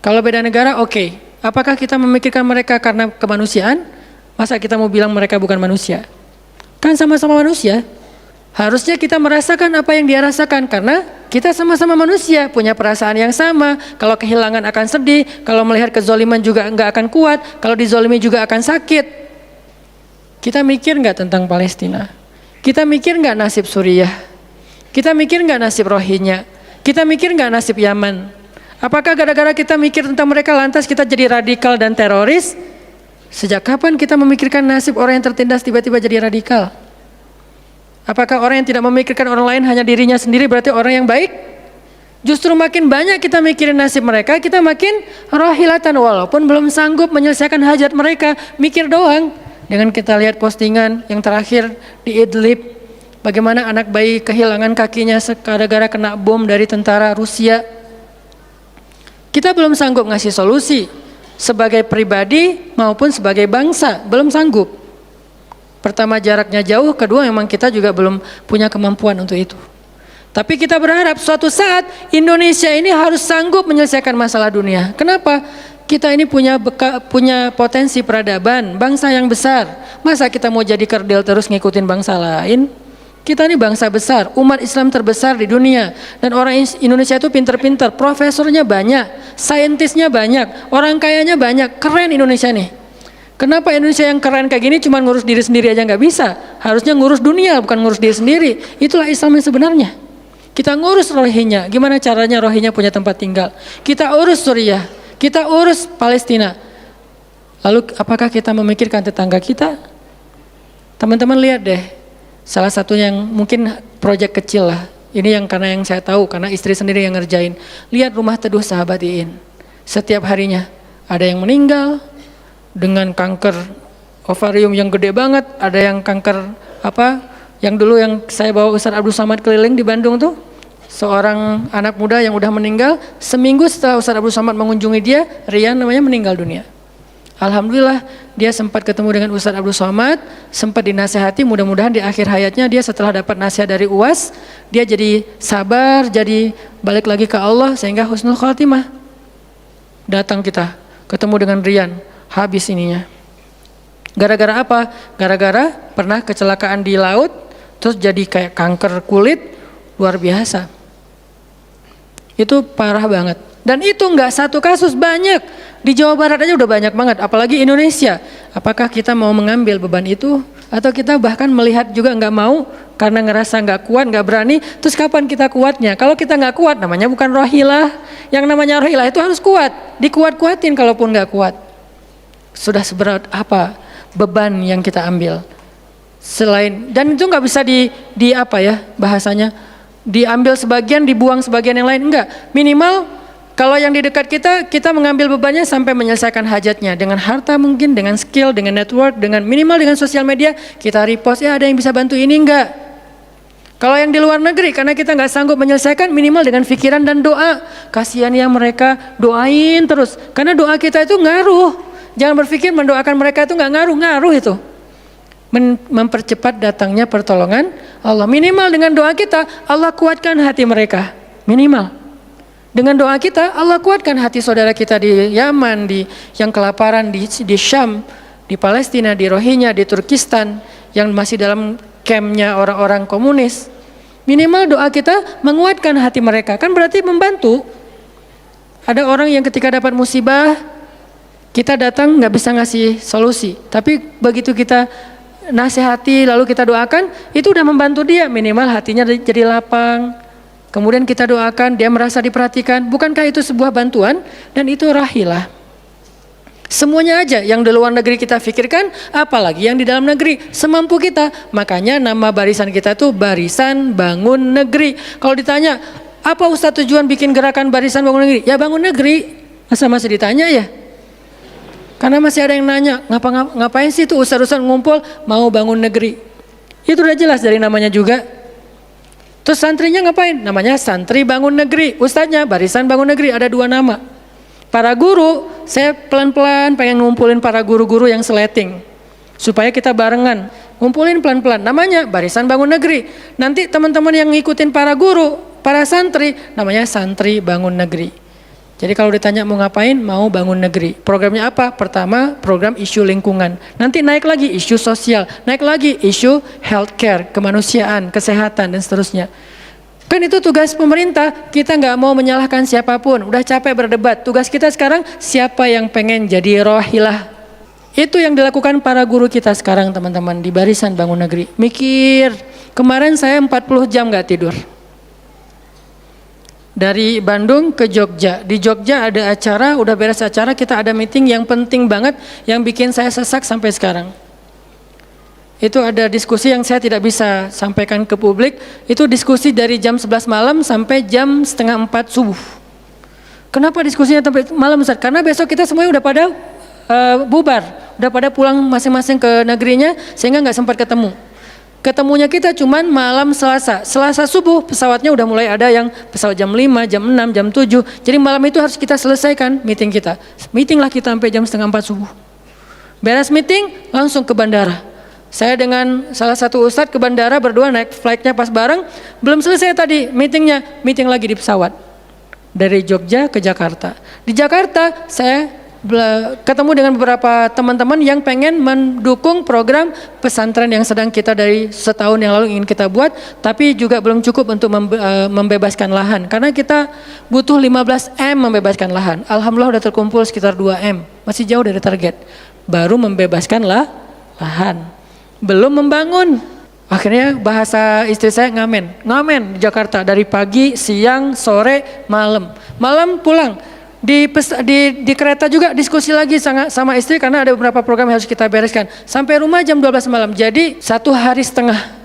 Kalau beda negara oke. Apakah kita memikirkan mereka karena kemanusiaan? Masa kita mau bilang mereka bukan manusia? Kan sama-sama manusia. Harusnya kita merasakan apa yang dia rasakan karena kita sama-sama manusia, punya perasaan yang sama. Kalau kehilangan akan sedih, kalau melihat kezoliman juga nggak akan kuat, kalau dizolimi juga akan sakit. Kita mikir nggak tentang Palestina? Kita mikir nggak nasib Suriah? Kita mikir nggak nasib Rohingya? Kita mikir nggak nasib Yaman? Apakah gara-gara kita mikir tentang mereka lantas kita jadi radikal dan teroris? Sejak kapan kita memikirkan nasib orang yang tertindas tiba-tiba jadi radikal? Apakah orang yang tidak memikirkan orang lain hanya dirinya sendiri berarti orang yang baik? Justru makin banyak kita mikirin nasib mereka, kita makin rohilatan walaupun belum sanggup menyelesaikan hajat mereka, mikir doang. Dengan kita lihat postingan yang terakhir di Idlib, bagaimana anak bayi kehilangan kakinya gara-gara kena bom dari tentara Rusia. Kita belum sanggup ngasih solusi sebagai pribadi maupun sebagai bangsa, belum sanggup. Pertama jaraknya jauh, kedua memang kita juga belum punya kemampuan untuk itu. Tapi kita berharap suatu saat Indonesia ini harus sanggup menyelesaikan masalah dunia. Kenapa? Kita ini punya potensi peradaban, bangsa yang besar. Masa kita mau jadi kerdil terus ngikutin bangsa lain? Kita ini bangsa besar, umat Islam terbesar di dunia. Dan orang Indonesia itu pinter-pinter, profesornya banyak, saintisnya banyak, orang kayanya banyak, keren Indonesia nih. Kenapa Indonesia yang keren kayak gini cuma ngurus diri sendiri aja nggak bisa? Harusnya ngurus dunia, bukan ngurus diri sendiri. Itulah Islam yang sebenarnya. Kita ngurus Rohingya, gimana caranya Rohingya punya tempat tinggal? Kita urus Suriah, kita urus Palestina. Lalu apakah kita memikirkan tetangga kita? Teman-teman lihat deh, salah satu yang mungkin proyek kecil lah. Ini yang karena yang saya tahu, karena istri sendiri yang ngerjain. Lihat rumah teduh Sahabat Iin. Setiap harinya ada yang meninggal dengan kanker ovarium yang gede banget, ada yang kanker yang dulu yang saya bawa Ustaz Abdul Somad keliling di Bandung tuh, seorang anak muda yang udah meninggal, seminggu setelah Ustaz Abdul Somad mengunjungi dia, Rian namanya, meninggal dunia. Alhamdulillah dia sempat ketemu dengan Ustaz Abdul Somad, sempat dinasehati, mudah-mudahan di akhir hayatnya dia setelah dapat nasihat dari UAS, dia jadi sabar, jadi balik lagi ke Allah sehingga husnul khatimah. Datang kita ketemu dengan Rian, habis ininya. Gara-gara apa? Gara-gara pernah kecelakaan di laut, terus jadi kayak kanker kulit, luar biasa. Itu parah banget. Dan itu nggak satu kasus, banyak. Di Jawa Barat aja udah banyak banget, apalagi Indonesia. Apakah kita mau mengambil beban itu? Atau kita bahkan melihat juga nggak mau, karena ngerasa nggak kuat, nggak berani. Terus kapan kita kuatnya? Kalau kita nggak kuat, namanya bukan rohilah. Yang namanya rohilah itu harus kuat, dikuat-kuatin kalaupun nggak kuat. Sudah seberat apa beban yang kita ambil selain, dan itu nggak bisa di apa ya bahasanya, diambil sebagian dibuang sebagian yang lain, enggak. Minimal kalau yang di dekat kita mengambil bebannya sampai menyelesaikan hajatnya dengan harta, mungkin dengan skill, dengan network, dengan minimal dengan sosial media kita repost, ya ada yang bisa bantu ini enggak. Kalau yang di luar negeri karena kita nggak sanggup menyelesaikan, minimal dengan pikiran dan doa, kasihan ya mereka, doain terus, karena doa kita itu ngaruh. Jangan berpikir mendoakan mereka itu nggak ngaruh itu. Mempercepat datangnya pertolongan Allah. Minimal dengan doa kita, Allah kuatkan hati mereka. Minimal. Dengan doa kita, Allah kuatkan hati saudara kita di Yaman, yang kelaparan di Syam, di Palestina, di Rohingya, di Turkistan, yang masih dalam campnya orang-orang komunis. Minimal doa kita menguatkan hati mereka. Kan berarti membantu. Ada orang yang ketika dapat musibah, kita datang nggak bisa ngasih solusi, tapi begitu kita nasihati lalu kita doakan, itu udah membantu dia, minimal hatinya jadi lapang. Kemudian kita doakan, dia merasa diperhatikan. Bukankah itu sebuah bantuan? Dan itu rahilah. Semuanya aja yang di luar negeri kita pikirkan, apalagi yang di dalam negeri, semampu kita. Makanya nama barisan kita tuh Barisan Bangun Negeri. Kalau ditanya, apa Ustadz tujuan bikin gerakan Barisan Bangun Negeri? Ya bangun negeri. Masa masih ditanya ya? Karena masih ada yang nanya, ngapain sih tuh ustadz-ustadz ngumpul mau bangun negeri? Itu udah jelas dari namanya juga. Terus santrinya ngapain? Namanya Santri Bangun Negeri. Ustadznya Barisan Bangun Negeri, ada 2 nama. Para guru, saya pelan-pelan pengen ngumpulin para guru-guru yang seleting. Supaya kita barengan, ngumpulin pelan-pelan. Namanya Barisan Bangun Negeri. Nanti teman-teman yang ngikutin para guru, para santri, namanya Santri Bangun Negeri. Jadi kalau ditanya mau ngapain, mau bangun negeri. Programnya apa? Pertama, program isu lingkungan. Nanti naik lagi isu sosial, naik lagi isu healthcare, kemanusiaan, kesehatan, dan seterusnya. Kan itu tugas pemerintah, kita nggak mau menyalahkan siapapun, udah capek berdebat. Tugas kita sekarang siapa yang pengen jadi rohilah. Itu yang dilakukan para guru kita sekarang teman-teman di Barisan Bangun Negeri. Mikir, kemarin saya 40 jam nggak tidur. Dari Bandung ke Jogja, di Jogja ada acara, udah beres acara, kita ada meeting yang penting banget, yang bikin saya sesak sampai sekarang. Itu ada diskusi yang saya tidak bisa sampaikan ke publik. Itu diskusi dari jam 11 malam sampai jam setengah 4 subuh. Kenapa diskusinya sampai malam Ustaz? Karena besok kita semuanya udah pada bubar, udah pada pulang masing-masing ke negerinya, sehingga nggak sempat ketemu. Ketemunya kita cuman malam Selasa. Selasa subuh pesawatnya udah mulai ada yang pesawat jam 5, jam 6, jam 7. Jadi malam itu harus kita selesaikan meeting kita. Meeting lah kita sampai jam setengah 4 subuh. Beres meeting langsung ke bandara. Saya dengan salah satu ustadz ke bandara berdua, naik flightnya pas bareng. Belum selesai tadi meetingnya, meeting lagi di pesawat dari Jogja ke Jakarta. Di Jakarta saya ketemu dengan beberapa teman-teman yang pengen mendukung program pesantren yang sedang kita dari setahun yang lalu ingin kita buat, tapi juga belum cukup untuk membebaskan lahan, karena kita butuh 15 M membebaskan lahan. Alhamdulillah udah terkumpul sekitar 2 M, masih jauh dari target. Baru membebaskan lahan, belum membangun. Akhirnya bahasa istri saya ngamen di Jakarta dari pagi, siang, sore, malam pulang. Di kereta juga diskusi lagi sama istri karena ada beberapa program yang harus kita bereskan. Sampai rumah jam 12 malam. Jadi 1 hari setengah,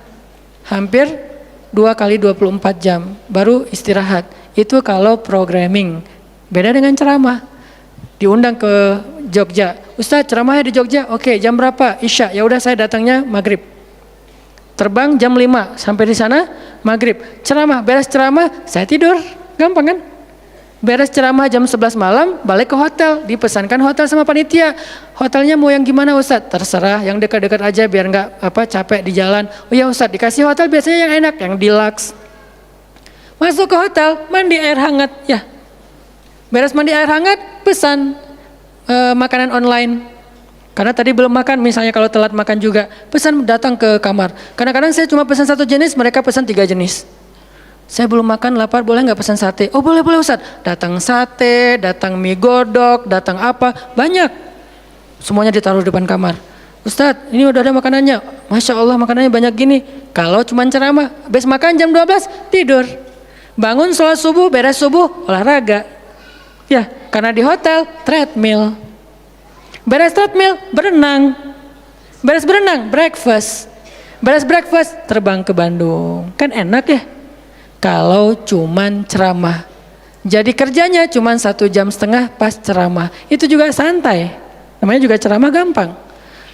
hampir 2 kali 24 jam baru istirahat. Itu kalau programming. Beda dengan ceramah. Diundang ke Jogja, Ustaz ceramahnya di Jogja, oke, jam berapa? Isya. Ya udah saya datangnya maghrib. Terbang jam 5 sampai di sana maghrib. Ceramah, beres ceramah saya tidur, gampang kan? Beres ceramah jam 11 malam balik ke hotel, dipesankan hotel sama panitia. Hotelnya mau yang gimana Ustaz? Terserah, yang dekat-dekat aja biar nggak capek di jalan. Oh ya Ustaz, dikasih hotel biasanya yang enak, yang deluxe. Masuk ke hotel, mandi air hangat, ya. Beres mandi air hangat, pesan makanan online. Karena tadi belum makan, misalnya kalau telat makan juga, pesan datang ke kamar. Kadang-kadang saya cuma pesan 1 jenis, mereka pesan 3 jenis. Saya belum makan, lapar, boleh nggak pesan sate? Oh boleh Ustaz. Datang sate, datang mie godok, datang apa, banyak. Semuanya ditaruh di depan kamar. Ustaz, ini udah ada makanannya. Masya Allah makanannya banyak gini. Kalau cuma ceramah, habis makan jam 12, tidur. Bangun sholat subuh, beres subuh, olahraga. Ya, karena di hotel, treadmill. Beres treadmill, berenang. Beres berenang, breakfast. Beres breakfast, terbang ke Bandung. Kan enak ya? Kalau cuman ceramah. Jadi kerjanya cuman 1,5 jam pas ceramah. Itu juga santai. Namanya juga ceramah gampang.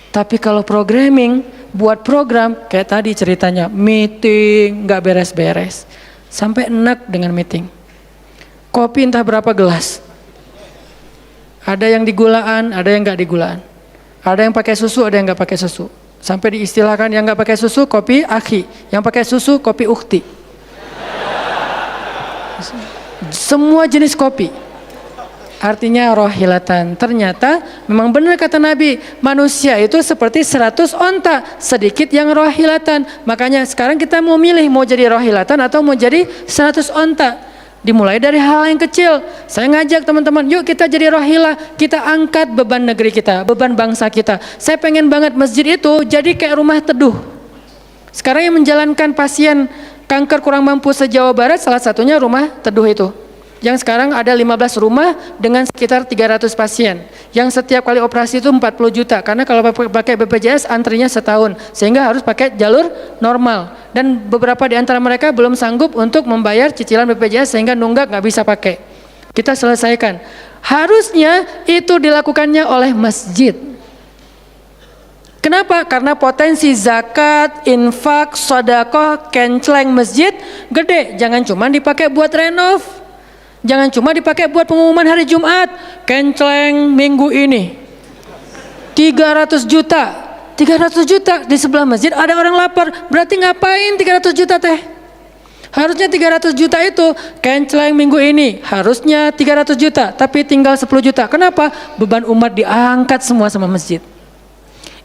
Tapi kalau programming, buat program, kayak tadi ceritanya, meeting, gak beres-beres. Sampai enak dengan meeting. Kopi entah berapa gelas. Ada yang digulaan, ada yang gak digulaan. Ada yang pakai susu, ada yang gak pakai susu. Sampai diistilahkan yang gak pakai susu, kopi akhi. Yang pakai susu, kopi ukhti. Semua jenis kopi. Artinya rohilatan. Ternyata memang benar kata Nabi, manusia itu seperti 100 onta, sedikit yang rohilatan. Makanya sekarang kita mau milih, mau jadi rohilatan atau mau jadi 100 onta. Dimulai dari hal yang kecil. Saya ngajak teman-teman, yuk kita jadi rohilah, kita angkat beban negeri kita, beban bangsa kita. Saya pengen banget masjid itu jadi kayak rumah teduh. Sekarang yang menjalankan pasien kanker kurang mampu se-Jawa Barat, salah satunya rumah teduh itu. Yang sekarang ada 15 rumah dengan sekitar 300 pasien. Yang setiap kali operasi itu 40 juta. Karena kalau pakai BPJS antrinya setahun. Sehingga harus pakai jalur normal. Dan beberapa di antara mereka belum sanggup untuk membayar cicilan BPJS sehingga nunggak nggak bisa pakai. Kita selesaikan. Harusnya itu dilakukannya oleh masjid. Kenapa? Karena potensi zakat, infak, sedekah, kenceleng masjid gede. Jangan cuma dipakai buat renov. Jangan cuma dipakai buat pengumuman hari Jumat. Kenceleng minggu ini 300 juta. 300 juta di sebelah masjid ada orang lapar. Berarti ngapain 300 juta teh? Harusnya 300 juta itu kenceleng minggu ini. Harusnya 300 juta. Tapi tinggal 10 juta. Kenapa? Beban umat diangkat semua sama masjid.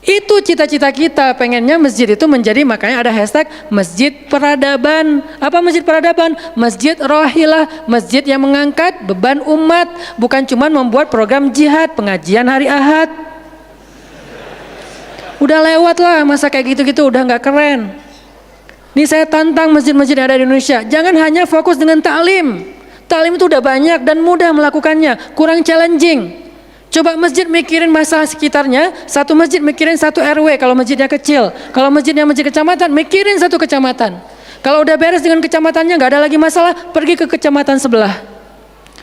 Itu cita-cita kita, pengennya masjid itu menjadi, makanya ada hashtag masjid peradaban. Apa masjid peradaban? Masjid rohilah, masjid yang mengangkat beban umat, bukan cuma membuat program jihad, pengajian hari Ahad. Udah lewat lah masa kayak gitu-gitu, udah nggak keren. Nih saya tantang masjid-masjid yang ada di Indonesia, jangan hanya fokus dengan ta'lim. Ta'lim itu udah banyak dan mudah melakukannya, kurang challenging. Coba masjid mikirin masalah sekitarnya, satu masjid mikirin satu RW kalau masjidnya kecil. Kalau masjidnya masjid kecamatan, mikirin satu kecamatan. Kalau udah beres dengan kecamatannya, nggak ada lagi masalah, pergi ke kecamatan sebelah.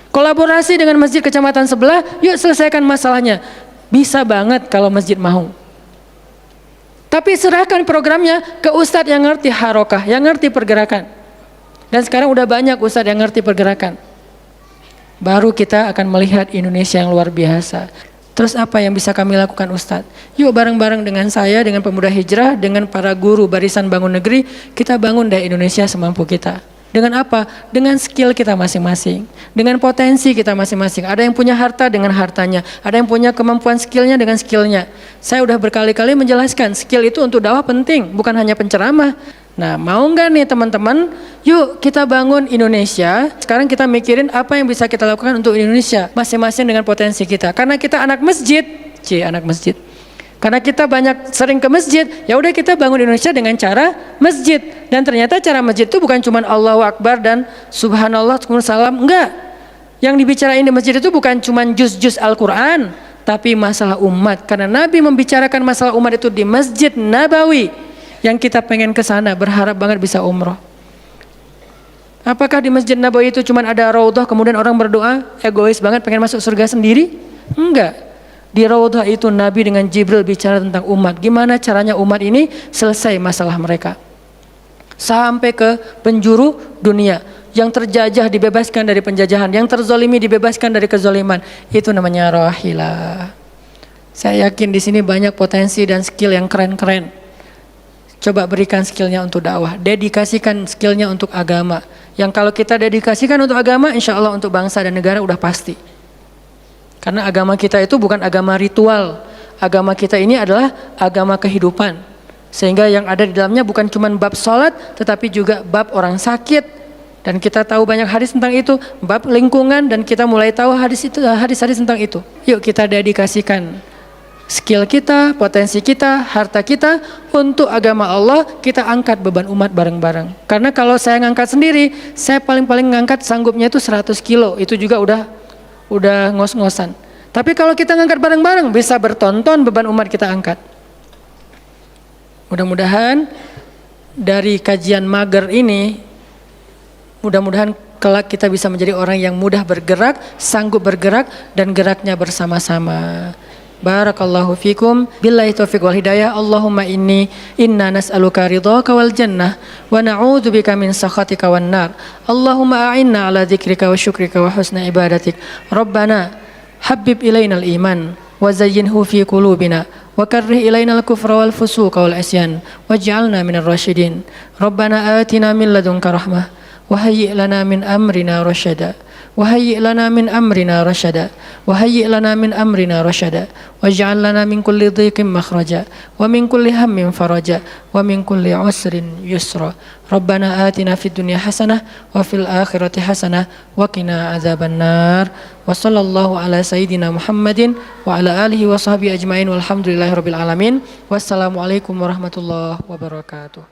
Kolaborasi dengan masjid kecamatan sebelah, yuk selesaikan masalahnya. Bisa banget kalau masjid mau. Tapi serahkan programnya ke ustadz yang ngerti harokah, yang ngerti pergerakan. Dan sekarang udah banyak ustadz yang ngerti pergerakan. Baru kita akan melihat Indonesia yang luar biasa. Terus apa yang bisa kami lakukan Ustadz? Yuk bareng-bareng dengan saya, dengan pemuda hijrah, dengan para guru barisan bangun negeri, kita bangun deh Indonesia semampu kita. Dengan apa? Dengan skill kita masing-masing. Dengan potensi kita masing-masing. Ada yang punya harta dengan hartanya. Ada yang punya kemampuan skillnya dengan skillnya. Saya udah berkali-kali menjelaskan, skill itu untuk dakwah penting, bukan hanya penceramah. Nah, mau nggak nih teman-teman? Yuk kita bangun Indonesia. Sekarang kita mikirin apa yang bisa kita lakukan untuk Indonesia, masing-masing dengan potensi kita. Karena kita anak masjid, anak masjid. Karena kita banyak sering ke masjid, ya udah kita bangun Indonesia dengan cara masjid. Dan ternyata cara masjid itu bukan cuma Allahu Akbar dan Subhanallah, salam, enggak. Yang dibicarain di masjid itu bukan cuma juz-juz Al-Quran, tapi masalah umat. Karena Nabi membicarakan masalah umat itu di Masjid Nabawi. Yang kita pengen ke sana, berharap banget bisa umroh. Apakah di Masjid Nabawi itu cuma ada raudhah kemudian orang berdoa egois banget pengen masuk surga sendiri? Enggak. Di raudhah itu Nabi dengan Jibril bicara tentang umat. Gimana caranya umat ini selesai masalah mereka. Sampai ke penjuru dunia. Yang terjajah dibebaskan dari penjajahan, yang terzolimi dibebaskan dari kezoliman. Itu namanya rahilah. Saya yakin di sini banyak potensi dan skill yang keren-keren. Coba berikan skillnya untuk dakwah, dedikasikan skillnya untuk agama. Yang kalau kita dedikasikan untuk agama, insya Allah untuk bangsa dan negara udah pasti. Karena agama kita itu bukan agama ritual. Agama kita ini adalah agama kehidupan. Sehingga yang ada di dalamnya bukan cuma bab sholat, tetapi juga bab orang sakit. Dan kita tahu banyak hadis tentang itu, bab lingkungan, dan kita mulai tahu hadis-hadis tentang itu. Yuk kita dedikasikan skill kita, potensi kita, harta kita untuk agama Allah, kita angkat beban umat bareng-bareng. Karena kalau saya ngangkat sendiri, saya paling-paling ngangkat sanggupnya itu 100 kilo, itu juga udah ngos-ngosan. Tapi kalau kita ngangkat bareng-bareng, bisa bertonton beban umat kita angkat. Mudah-mudahan dari kajian mager ini, mudah-mudahan kelak kita bisa menjadi orang yang mudah bergerak, sanggup bergerak, dan geraknya bersama-sama. Barakallahu fikum, billahi taufiq wal hidayah. Allahumma inna nas'aluka ridhaka wal jannah wa na'udzubika min sakhatika wan nar. Allahumma a'inna ala dzikrika wa syukrika wa husna ibadatik. Rabbana habbib ilainal iman wa zayyinhu fi qulubina wa karrih ilainal kufra wal fusuqa wal isyan waj'alna minar rasyidin. Rabbana atina min ladunka rahmah wa hayyi' lana min amrina rasyada. وهيئ لنا من أمرنا رشدا وهيئ لنا من أمرنا رشدا واجعل لنا من كل ضيق مخرجا ومن كل هم فرجا ومن كل عسر يسرا ربنا آتنا في الدنيا حسنة وفي الآخرة حسنة وقنا عذاب النار وصلى الله على سيدنا محمد وعلى آله وصحبه أجمعين والحمد لله رب العالمين والسلام عليكم ورحمة الله وبركاته.